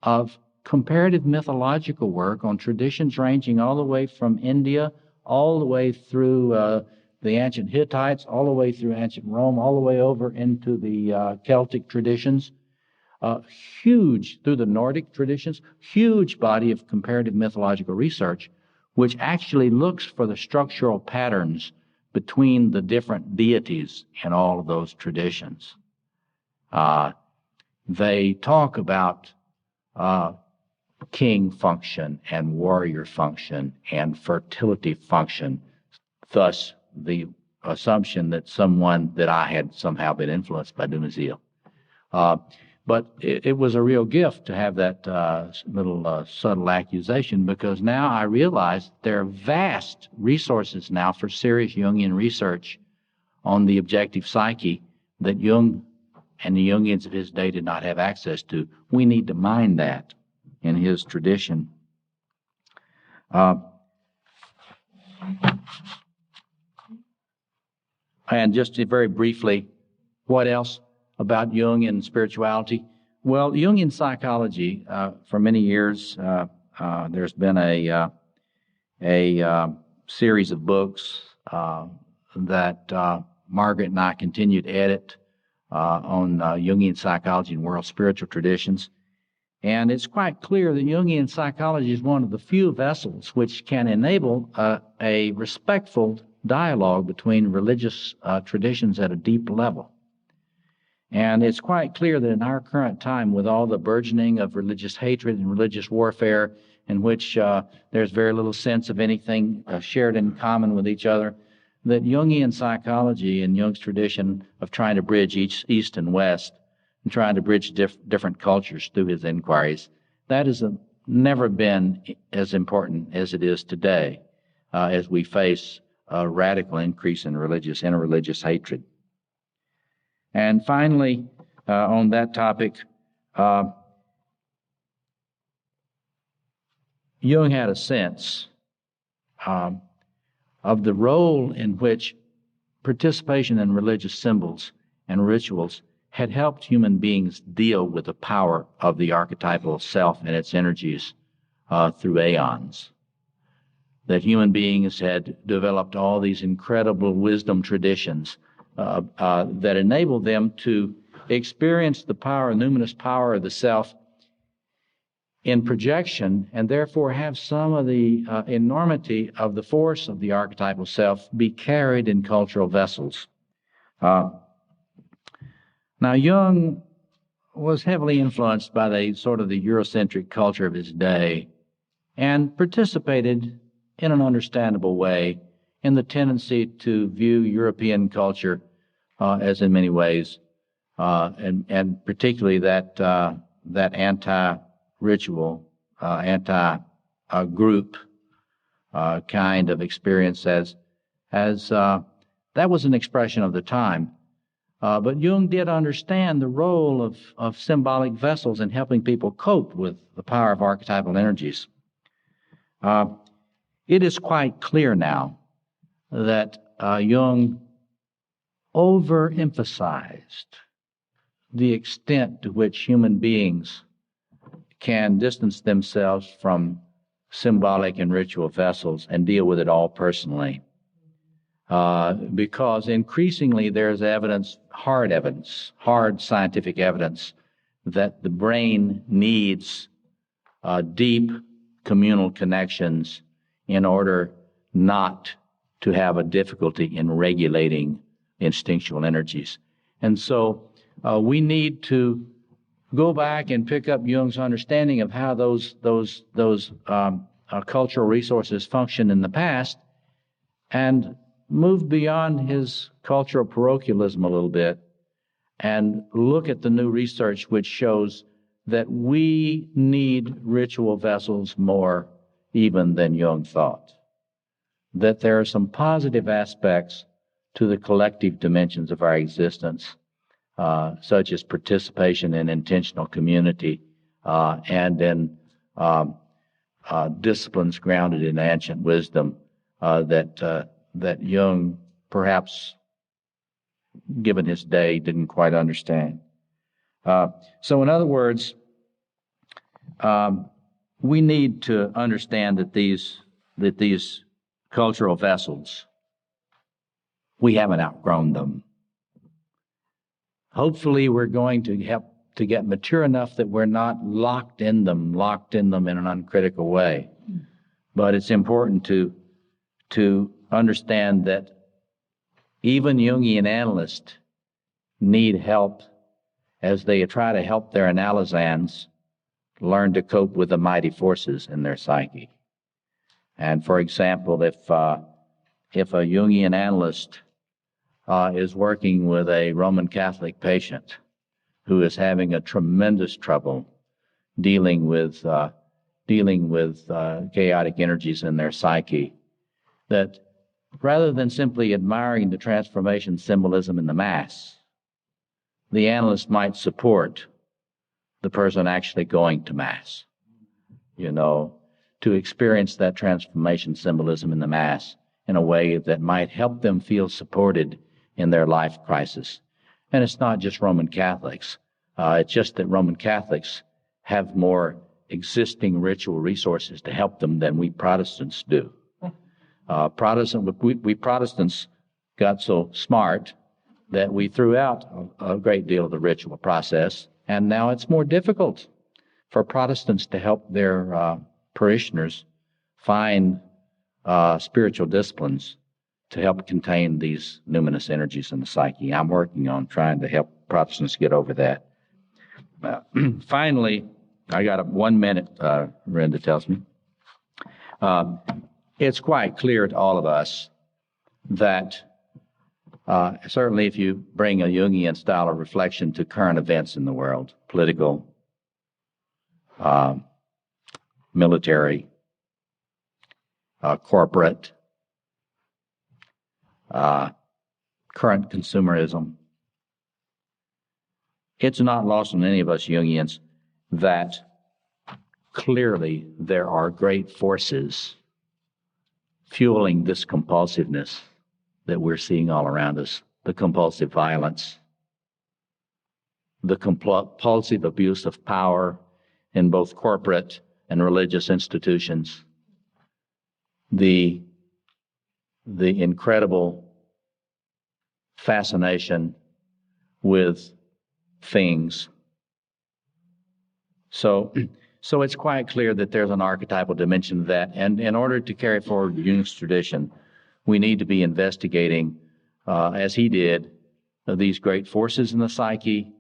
of comparative mythological work on traditions ranging all the way from India, all the way through the ancient Hittites, all the way through ancient Rome, all the way over into the Celtic traditions, huge, through the Nordic traditions, huge body of comparative mythological research, which actually looks for the structural patterns between the different deities in all of those traditions. They talk about king function and warrior function and fertility function, thus the assumption that I had somehow been influenced by Dumézil. But it was a real gift to have that little subtle accusation, because now I realize there are vast resources now for serious Jungian research on the objective psyche that Jung and the Jungians of his day did not have access to. We need to mine that in his tradition. And just very briefly, what else about Jung and spirituality? Well, Jungian psychology, for many years, there's been a series of books that Margaret and I continue to edit on Jungian psychology and world spiritual traditions. And it's quite clear that Jungian psychology is one of the few vessels which can enable a respectful dialogue between religious traditions at a deep level. And it's quite clear that in our current time, with all the burgeoning of religious hatred and religious warfare, in which there's very little sense of anything shared in common with each other, that Jungian psychology and Jung's tradition of trying to bridge East and West and trying to bridge different cultures through his inquiries, that has never been as important as it is today as we face a radical increase in interreligious hatred. And finally, on that topic, Jung had a sense of the role in which participation in religious symbols and rituals had helped human beings deal with the power of the archetypal self and its energies through aeons. That human beings had developed all these incredible wisdom traditions that enabled them to experience the power, numinous power of the self in projection, and therefore have some of the enormity of the force of the archetypal self be carried in cultural vessels. Now, Jung was heavily influenced by the sort of the Eurocentric culture of his day and participated in an understandable way in the tendency to view European culture as in many ways, and particularly that anti-ritual, anti-group kind of experience as that was an expression of the time. But Jung did understand the role of symbolic vessels in helping people cope with the power of archetypal energies. It is quite clear now that Jung overemphasized the extent to which human beings can distance themselves from symbolic and ritual vessels and deal with it all personally. Because increasingly there's hard scientific evidence, that the brain needs deep communal connections in order not to have a difficulty in regulating instinctual energies. And so we need to go back and pick up Jung's understanding of how those cultural resources functioned in the past, and move beyond his cultural parochialism a little bit and look at the new research which shows that we need ritual vessels more even than Jung thought. That there are some positive aspects to the collective dimensions of our existence, such as participation in intentional community and in disciplines grounded in ancient wisdom that Jung, perhaps given his day, didn't quite understand. So in other words, we need to understand that these cultural vessels, we haven't outgrown them. Hopefully we're going to help to get mature enough that we're not locked in them in an uncritical way. But it's important to understand that even Jungian analysts need help as they try to help their analysans learn to cope with the mighty forces in their psyche. And for example, if a Jungian analyst is working with a Roman Catholic patient who is having a tremendous trouble dealing with chaotic energies in their psyche, that rather than simply admiring the transformation symbolism in the Mass, the analyst might support the person actually going to Mass, to experience that transformation symbolism in the Mass in a way that might help them feel supported in their life crisis. And it's not just Roman Catholics. It's just that Roman Catholics have more existing ritual resources to help them than we Protestants do. We Protestants got so smart that we threw out a great deal of the ritual process, and now it's more difficult for Protestants to help their parishioners find spiritual disciplines to help contain these numinous energies in the psyche. I'm working on trying to help Protestants get over that. Finally, I got 1 minute, Renda tells me. It's quite clear to all of us that certainly if you bring a Jungian style of reflection to current events in the world, political, military, corporate, current consumerism, it's not lost on any of us Jungians that clearly there are great forces fueling this compulsiveness that we're seeing all around us, the compulsive violence, the compulsive abuse of power in both corporate and religious institutions, the incredible fascination with things. So it's quite clear that there's an archetypal dimension to that, and in order to carry forward Jung's tradition, we need to be investigating, as he did, these great forces in the psyche,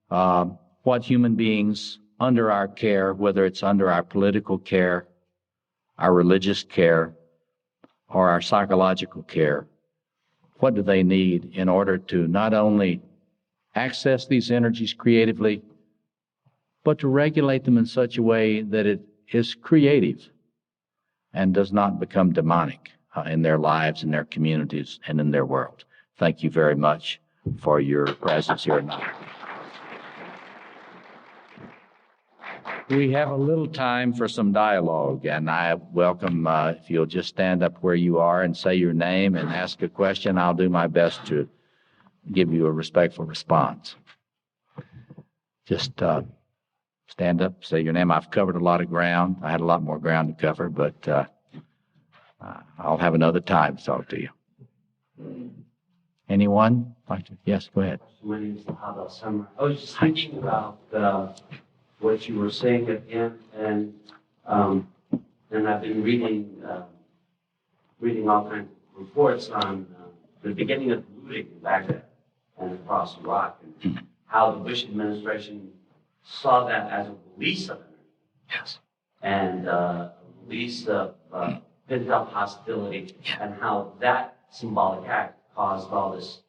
what human beings under our care, whether it's under our political care, our religious care, or our psychological care, what do they need in order to not only access these energies creatively, but to regulate them in such a way that it is creative and does not become demonic in their lives, in their communities, and in their world. Thank you very much for your presence here tonight. We have a little time for some dialogue, and I welcome, if you'll just stand up where you are and say your name and ask a question, I'll do my best to give you a respectful response. Just stand up, say your name. I've covered a lot of ground. I had a lot more ground to cover, but I'll have another time to talk to you. Anyone? Yes, go ahead.
My name is Lahab Summer. I was just thinking about what you were saying at the end, and I've been reading all kinds of reports on the beginning of looting in Baghdad and across Iraq, and how the Bush administration saw that as a release of energy.
Yes.
And a release of pent-up hostility, and how that symbolic act caused all this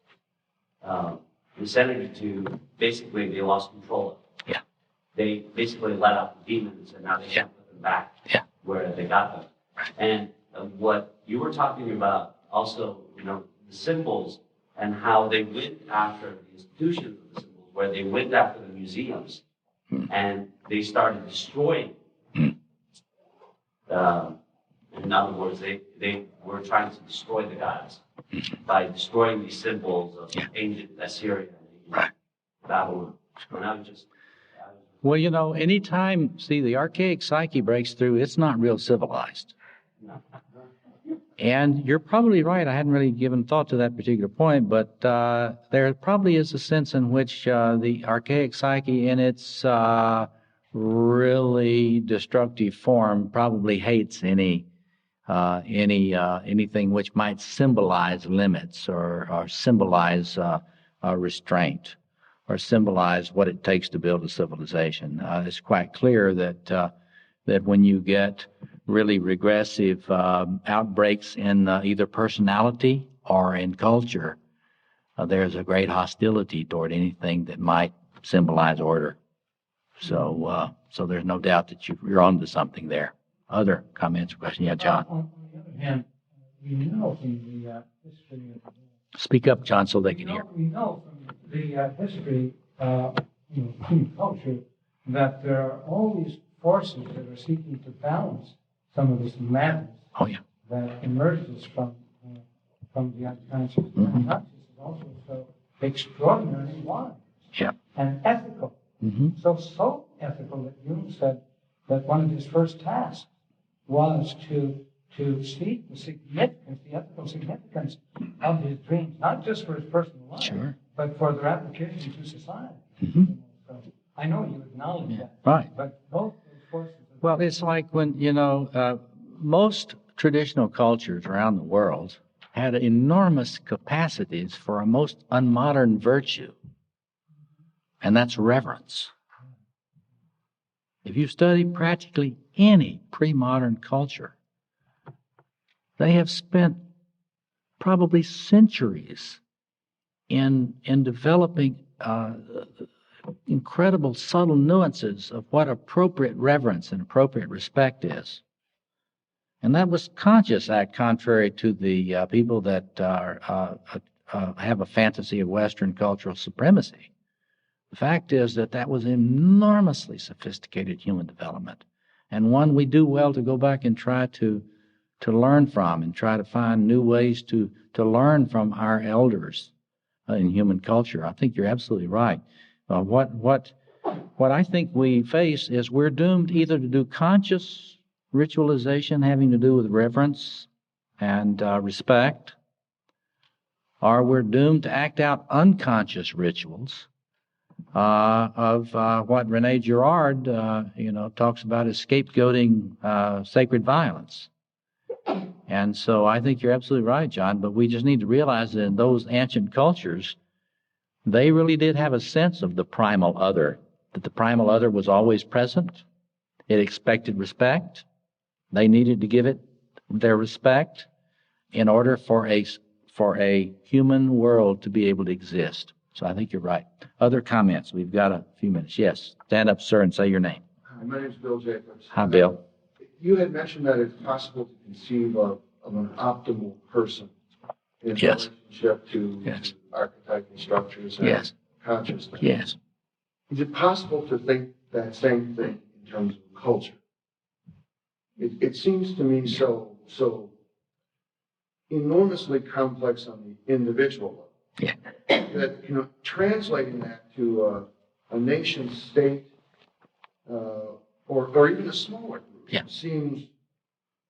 insanity to basically they lost control of it.
Yeah.
They basically let out the demons and now they can't put them back where they got them. And what you were talking about also, the symbols and how they went after the institutions of the symbols, where they went after the museums and they started destroying. In other words, they were trying to destroy the gods by destroying these symbols of ancient Assyria and Babylon. And I was just.
Well, anytime, the archaic psyche breaks through, it's not real civilized. And you're probably right. I hadn't really given thought to that particular point, but there probably is a sense in which the archaic psyche in its really destructive form probably hates anything which might symbolize limits or symbolize restraint or symbolize what it takes to build a civilization. It's quite clear that when you get really regressive outbreaks in either personality or in culture, there's a great hostility toward anything that might symbolize order. So there's no doubt that you're onto something there. Other comments or questions? Yeah, John.
On the other hand, we know from the history of
Speak up, John, so they can hear.
we know from the history of human culture that there are all these forces that are seeking to balance some of this madness that emerges from the unconscious. The unconscious is also so extraordinarily wise and ethical. So ethical that Jung said that one of his first tasks was to seek the significance, the ethical significance of his dreams, not just for his personal life, but for their application to society. So I know you acknowledge that.
Right.
But both those forces.
Well, it's like when, most traditional cultures around the world had enormous capacities for a most unmodern virtue, and that's reverence. If you study practically any pre-modern culture, they have spent probably centuries in developing incredible subtle nuances of what appropriate reverence and appropriate respect is. And that was conscious act, contrary to the people that have a fantasy of Western cultural supremacy. The fact is that was enormously sophisticated human development, and one we do well to go back and try to learn from and try to find new ways to learn from our elders in human culture. I think you're absolutely right. What I think we face is we're doomed either to do conscious ritualization having to do with reverence and respect, or we're doomed to act out unconscious rituals of what Rene Girard, talks about as scapegoating sacred violence. And so I think you're absolutely right, John, but we just need to realize that in those ancient cultures, they really did have a sense of the primal other, that the primal other was always present. It expected respect. They needed to give it their respect in order for a human world to be able to exist. So I think you're right. Other comments? We've got a few minutes. Yes. Stand up, sir, and say your name.
Hi, my name is Bill Jacobs.
Hi, Bill.
You had mentioned that it's possible to conceive of an optimal person in relationship to archetypal structures and consciousness.
Yes.
Is it possible to think that same thing in terms of culture? It seems to me so enormously complex on the individual level.
Yeah.
That translating that to a nation state or even a smaller group seems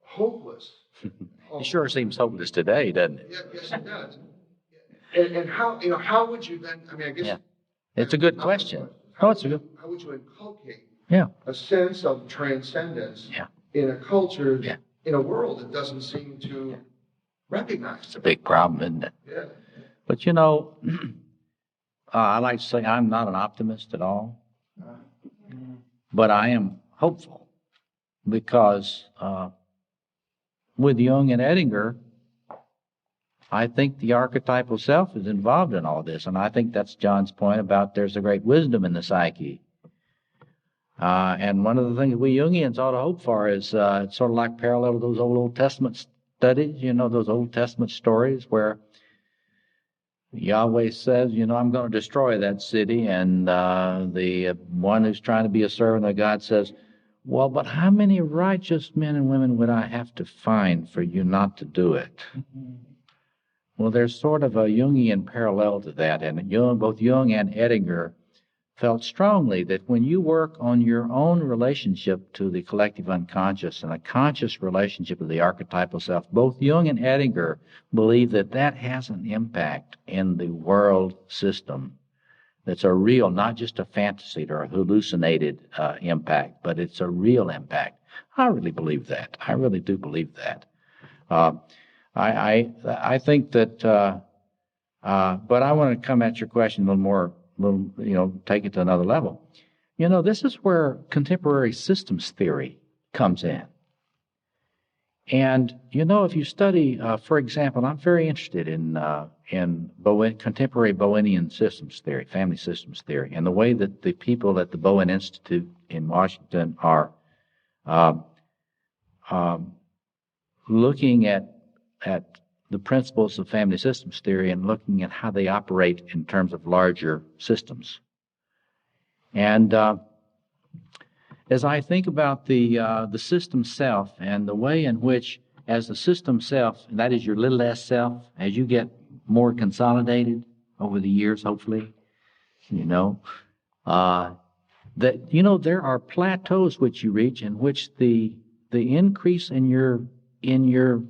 hopeless.
It sure seems hopeless today, doesn't it?
Yes, it does. And how would you then? I mean, I guess
it's a good question.
How would you inculcate a sense of transcendence in a culture, in a world that doesn't seem to recognize?
It's a big problem, isn't it?
Yeah.
But I like to say I'm not an optimist at all, but I am hopeful because with Jung and Edinger, I think the archetypal self is involved in all this, and I think that's John's point about there's a great wisdom in the psyche. And one of the things we Jungians ought to hope for is it's sort of like parallel to those Old Testament studies, those Old Testament stories where Yahweh says, I'm going to destroy that city, and the one who's trying to be a servant of God says, well, but how many righteous men and women would I have to find for you not to do it? Mm-hmm. Well, there's sort of a Jungian parallel to that, and both Jung and Edinger felt strongly that when you work on your own relationship to the collective unconscious and a conscious relationship with the archetypal self, both Jung and Edinger believe that that has an impact in the world system. That's a real, not just a fantasy or a hallucinated impact, but it's a real impact. I really believe that. I really do believe that. I think that, but I want to come at your question a little more, take it to another level. This is where contemporary systems theory comes in. And, if you study, for example, I'm very interested in contemporary Bowenian systems theory, family systems theory, and the way that the people at the Bowen Institute in Washington are looking at the principles of family systems theory and looking at how they operate in terms of larger systems. And as I think about the system self and the way in which, as the system self, and that is your little s self, as you get more consolidated over the years, hopefully, that there are plateaus which you reach in which the increase in your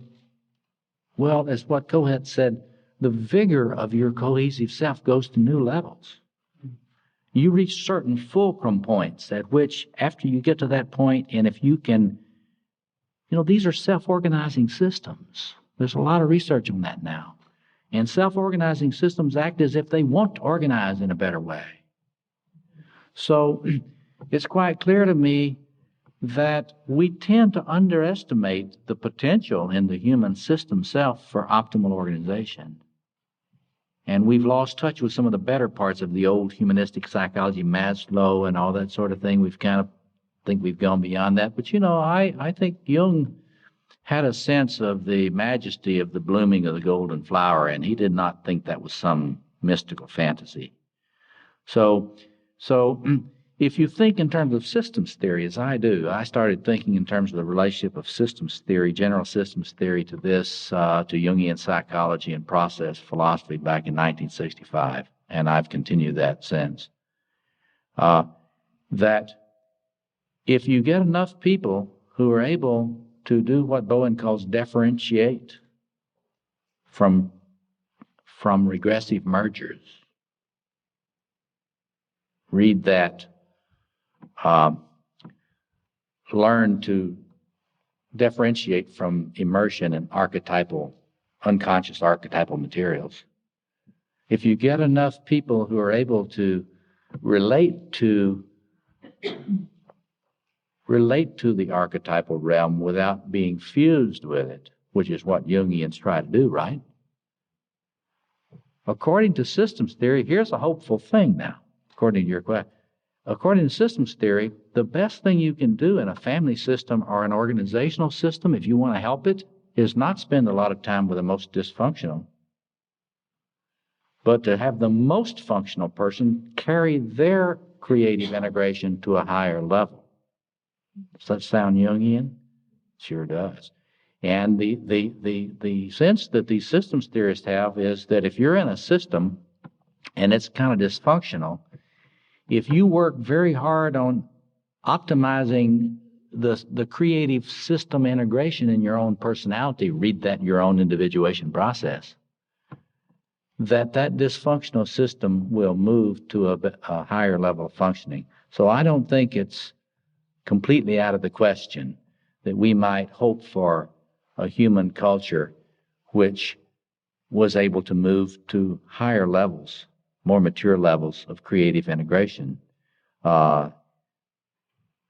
well, as what Cohet said, the vigor of your cohesive self goes to new levels. You reach certain fulcrum points at which, after you get to that point, and if you can, these are self-organizing systems. There's a lot of research on that now. And self-organizing systems act as if they want to organize in a better way. So it's quite clear to me that we tend to underestimate the potential in the human system self for optimal organization. And we've lost touch with some of the better parts of the old humanistic psychology, Maslow and all that sort of thing. We've kind of think we've gone beyond that. But, I think Jung had a sense of the majesty of the blooming of the golden flower, and he did not think that was some mystical fantasy. So if you think in terms of systems theory, as I do, I started thinking in terms of the relationship of systems theory, general systems theory to this, to Jungian psychology and process philosophy back in 1965, and I've continued that since. That if you get enough people who are able to do what Bowen calls differentiate from regressive mergers, read that, learn to differentiate from immersion and unconscious archetypal materials. If you get enough people who are able to relate to the archetypal realm without being fused with it, which is what Jungians try to do, right? According to systems theory, here's a hopeful thing now, according to your question. According to systems theory, the best thing you can do in a family system or an organizational system, if you want to help it, is not spend a lot of time with the most dysfunctional, but to have the most functional person carry their creative integration to a higher level. Does that sound Jungian? Sure does. And the sense that these systems theorists have is that if you're in a system and it's kind of dysfunctional, if you work very hard on optimizing the creative system integration in your own personality, read that your own individuation process, that dysfunctional system will move to a higher level of functioning. So I don't think it's completely out of the question that we might hope for a human culture which was able to move to higher levels, more mature levels of creative integration.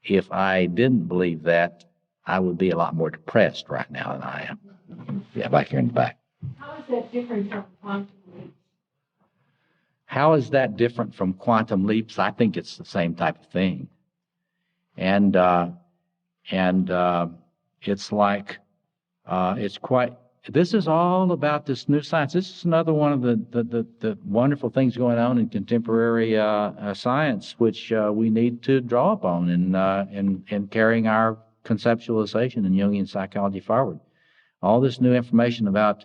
If I didn't believe that, I would be a lot more depressed right now than I am. Yeah, back here in the back.
How is that different from quantum leaps?
How is that different from quantum leaps? I think it's the same type of thing. And it's like, this is all about this new science. This is another one of the wonderful things going on in contemporary science, which we need to draw upon in carrying our conceptualization in Jungian psychology forward. All this new information about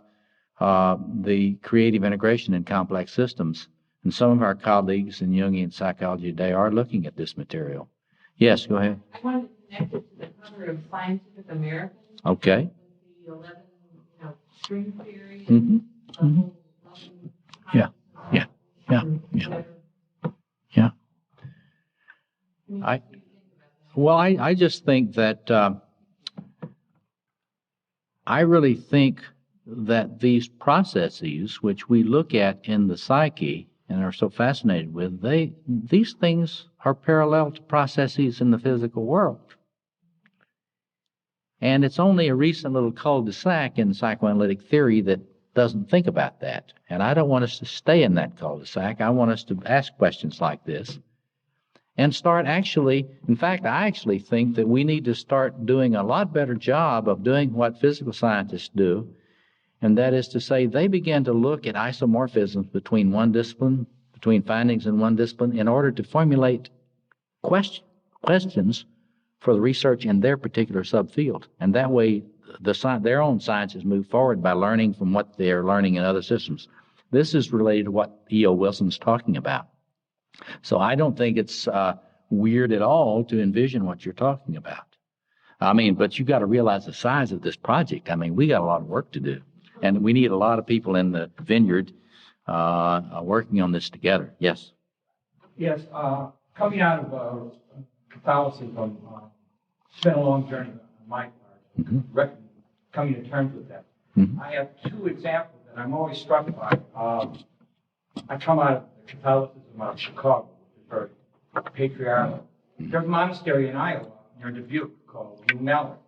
the creative integration in complex systems. And some of our colleagues in Jungian psychology today are looking at this material. Yes, go ahead.
I wanted to connect it to the cover of Scientific American.
Okay.
The 11, string theory.
Mm-hmm. Mm-hmm. Yeah. I just think that I really think that these processes, which we look at in the psyche and are so fascinated with, these things are parallel to processes in the physical world. And it's only a recent little cul-de-sac in psychoanalytic theory that doesn't think about that. And I don't want us to stay in that cul-de-sac. I want us to ask questions like this and start in fact, I actually think that we need to start doing a lot better job of doing what physical scientists do, and that is to say they begin to look at isomorphisms between findings in one discipline in order to formulate questions for the research in their particular subfield. And that way, their own sciences move forward by learning from what they're learning in other systems. This is related to what E.O. Wilson's talking about. So I don't think it's weird at all to envision what you're talking about. But you got to realize the size of this project. We got a lot of work to do. And we need a lot of people in the vineyard working on this together. Yes?
Yes. Coming out of Catholicism, spent a long journey on my part, coming to terms with that. Mm-hmm. I have two examples that I'm always struck by. I come out of Catholicism out of Chicago, very patriarchal. There's a monastery in Iowa near Dubuque called New Mellor.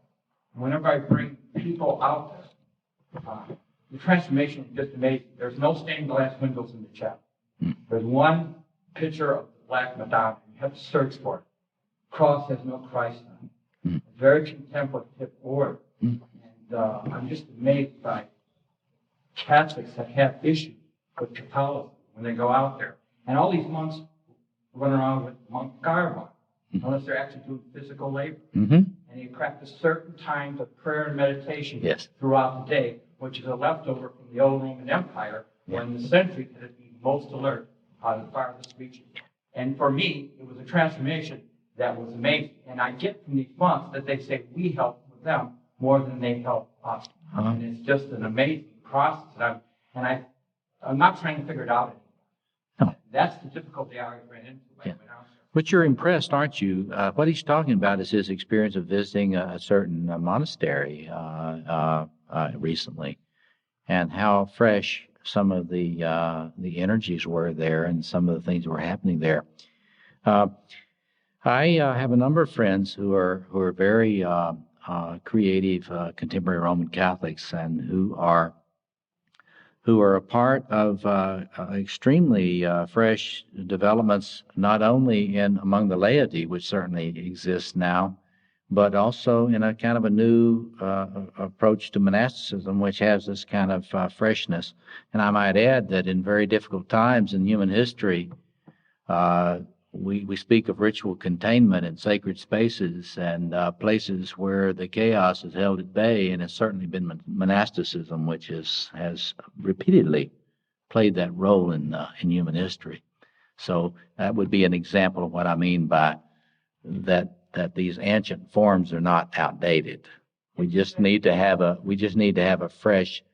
Whenever I bring people out there, the transformation is just amazing. There's no stained glass windows in the chapel. There's one picture of the Black Madonna. You have to search for it. Cross has no Christ on it. A very contemplative order. And I'm just amazed by Catholics that have issues with Catholicism when they go out there. And all these monks run around with monk garb on, unless they're actually doing physical labor. Mm-hmm. And they practice certain times of prayer and meditation throughout the day, which is a leftover from the old Roman Empire, when the sentry had to be most alert on the farthest reaches. And for me, it was a transformation that was amazing. And I get from these monks that they say we help with them more than they help us. And it's just an amazing process. I'm not trying to figure it out anymore. No. That's the difficulty I ran into.
But you're impressed, aren't you? What he's talking about is his experience of visiting a certain monastery recently, and how fresh some of the energies were there, and some of the things that were happening there. I have a number of friends who are very creative contemporary Roman Catholics, and who are a part of extremely fresh developments, not only among the laity, which certainly exists now, but also in a kind of a new approach to monasticism, which has this kind of freshness. And I might add that in very difficult times in human history, we speak of ritual containment in sacred spaces and places where the chaos is held at bay, and it's certainly been monasticism which has repeatedly played that role in human history. So that would be an example of what I mean by that these ancient forms are not outdated. We just need to have a fresh,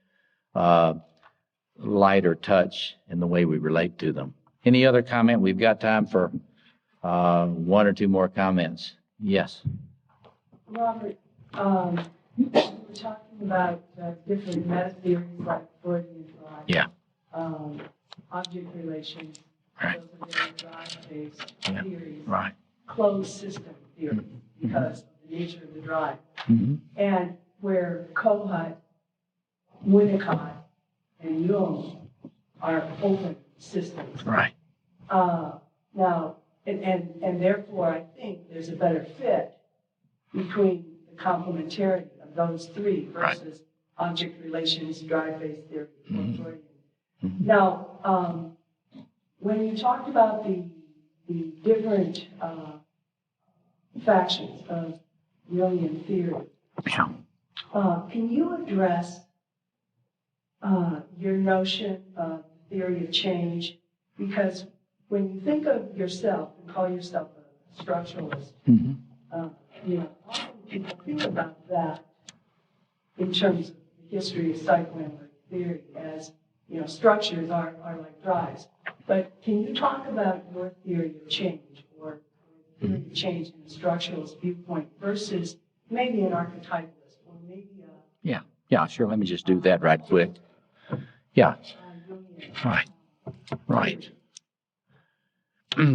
lighter touch in the way we relate to them. Any other comment? We've got time for one or two more comments. Yes.
Robert, you were talking about different meta theories like Freudian drive.
Yeah.
Object relations.
Right.
Those are very drive-based theories.
Right.
Closed system theory, because of the nature of the drive.
Mm-hmm.
And where Kohut, Winnicott, and Jung are open systems.
Right.
Now, and therefore, I think there's a better fit between the complementarity of those three versus object relations, drive-based theory, or Freudian. Now, when you talked about the different factions of Jungian theory, can you address your notion of theory of change? Because when you think of yourself and call yourself a structuralist, often people think about that in terms of the history of psychoanalytic theory as, structures are like drives. But can you talk about your theory of change or theory of change in a structuralist viewpoint versus maybe an archetypalist or maybe a...
Yeah, sure. Let me just do that right quick. Yeah. Right.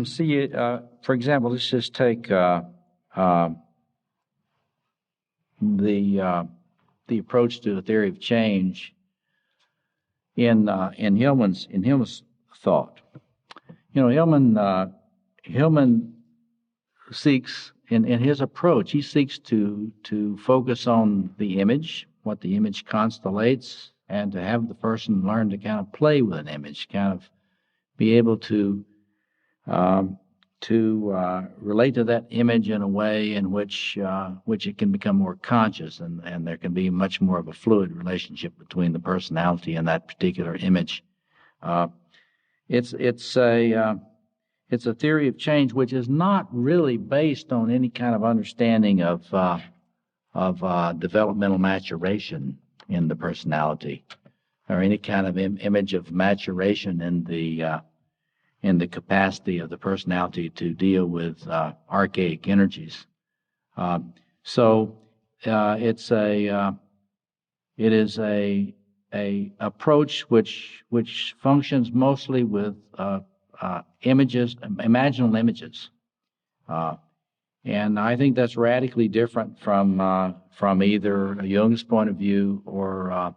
See, for example, let's just take the approach to the theory of change in Hillman's thought. Hillman seeks in his approach. He seeks to focus on the image, what the image constellates, and to have the person learn to kind of play with an image, kind of be able to relate to that image in a way in which it can become more conscious, and there can be much more of a fluid relationship between the personality and that particular image. It's a theory of change which is not really based on any kind of understanding of developmental maturation in the personality, or any kind of image of maturation in the capacity of the personality to deal with archaic energies. It is a approach which functions mostly with images, imaginal images, and I think that's radically different from either Jung's point of view or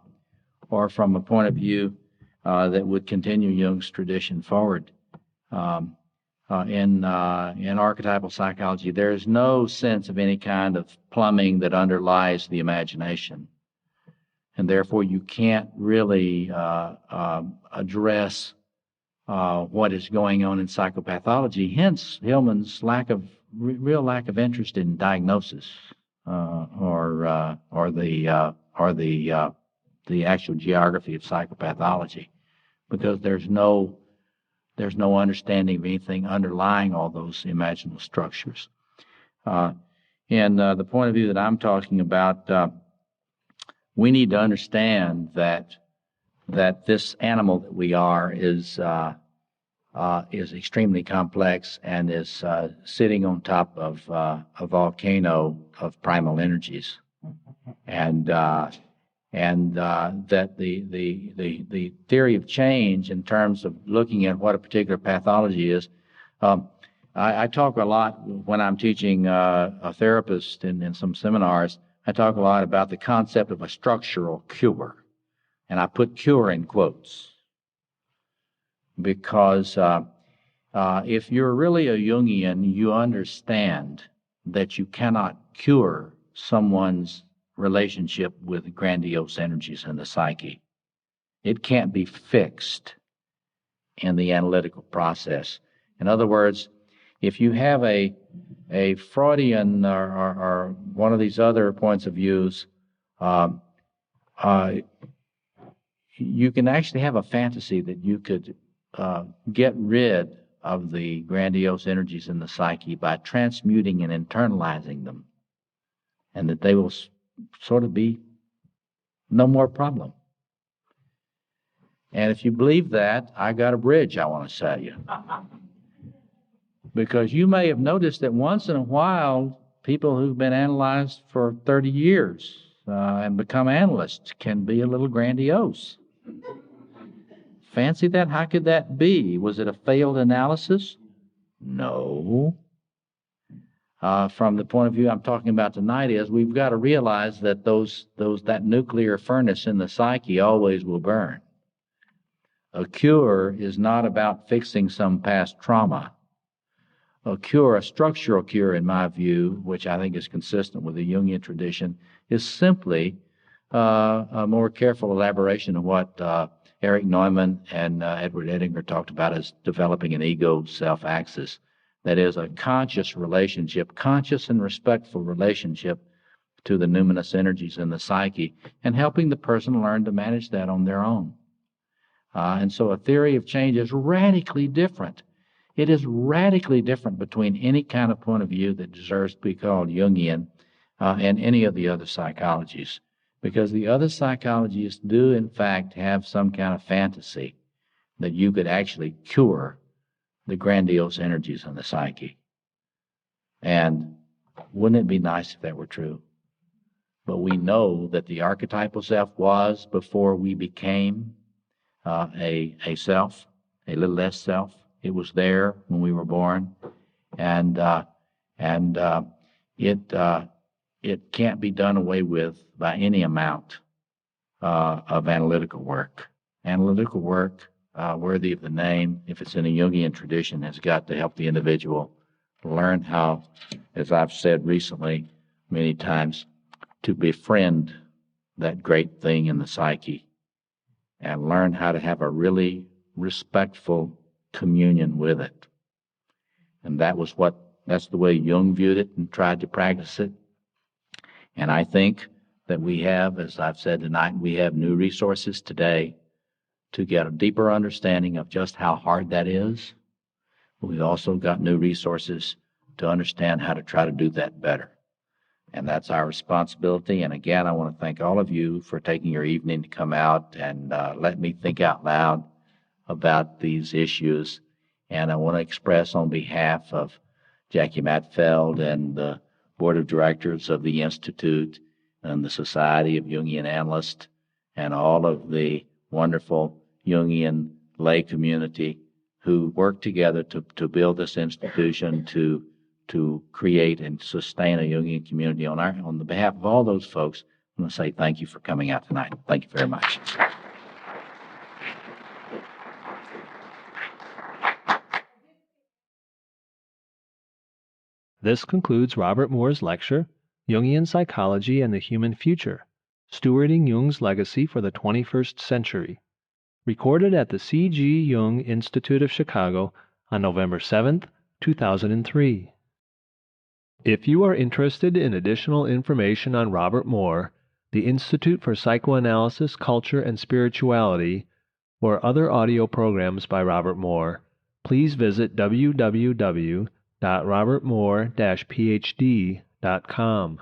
from a point of view that would continue Jung's tradition forward. In archetypal psychology, there is no sense of any kind of plumbing that underlies the imagination, and therefore you can't really address what is going on in psychopathology. Hence, Hillman's real lack of interest in diagnosis or the actual geography of psychopathology, because there's no understanding of anything underlying all those imaginal structures. And the point of view that I'm talking about, we need to understand that this animal that we are is extremely complex and is sitting on top of a volcano of primal energies, and that the theory of change in terms of looking at what a particular pathology is. I talk a lot when I'm teaching a therapist in some seminars. I talk a lot about the concept of a structural cure, and I put cure in quotes because if you're really a Jungian, you understand that you cannot cure someone's relationship with grandiose energies in the psyche. It can't be fixed in the analytical process. In other words, if you have a Freudian or one of these other points of views, you can actually have a fantasy that you could get rid of the grandiose energies in the psyche by transmuting and internalizing them, and that they will sort of be no more problem. And if you believe that, I got a bridge I want to sell you. Because you may have noticed that once in a while, people who've been analyzed for 30 years and become analysts can be a little grandiose. Fancy that? How could that be? Was it a failed analysis? No. From the point of view I'm talking about tonight is we've got to realize that that nuclear furnace in the psyche always will burn. A cure is not about fixing some past trauma. A structural cure, in my view, which I think is consistent with the Jungian tradition, is simply a more careful elaboration of what Erich Neumann and Edward Edinger talked about as developing an ego-self axis. That is, a conscious relationship, conscious and respectful relationship to the numinous energies in the psyche, and helping the person learn to manage that on their own. And so a theory of change is radically different. It is radically different between any kind of point of view that deserves to be called Jungian and any of the other psychologies, because the other psychologies do, in fact, have some kind of fantasy that you could actually cure the grandiose energies in the psyche. And wouldn't it be nice if that were true? But we know that the archetypal self was before we became a self, a little less self. It was there when we were born, and it can't be done away with by any amount of analytical work. Analytical work worthy of the name, if it's in a Jungian tradition, has got to help the individual learn how, as I've said recently many times, to befriend that great thing in the psyche and learn how to have a really respectful communion with it. And that's the way Jung viewed it and tried to practice it. And I think that we have, as I've said tonight, we have new resources today to get a deeper understanding of just how hard that is. We've also got new resources to understand how to try to do that better. And that's our responsibility. And again, I want to thank all of you for taking your evening to come out and let me think out loud about these issues. And I want to express on behalf of Jackie Matfeld and the Board of Directors of the Institute and the Society of Jungian Analysts and all of the wonderful Jungian lay community who work together to build this institution, to create and sustain a Jungian community. On the behalf of all those folks, I'm going to say thank you for coming out tonight. Thank you very much.
This concludes Robert Moore's lecture, Jungian Psychology and the Human Future, Stewarding Jung's Legacy for the 21st Century, recorded at the C.G. Jung Institute of Chicago on November 7, 2003. If you are interested in additional information on Robert Moore, the Institute for Psychoanalysis, Culture, and Spirituality, or other audio programs by Robert Moore, please visit www.robertmoore-phd.com.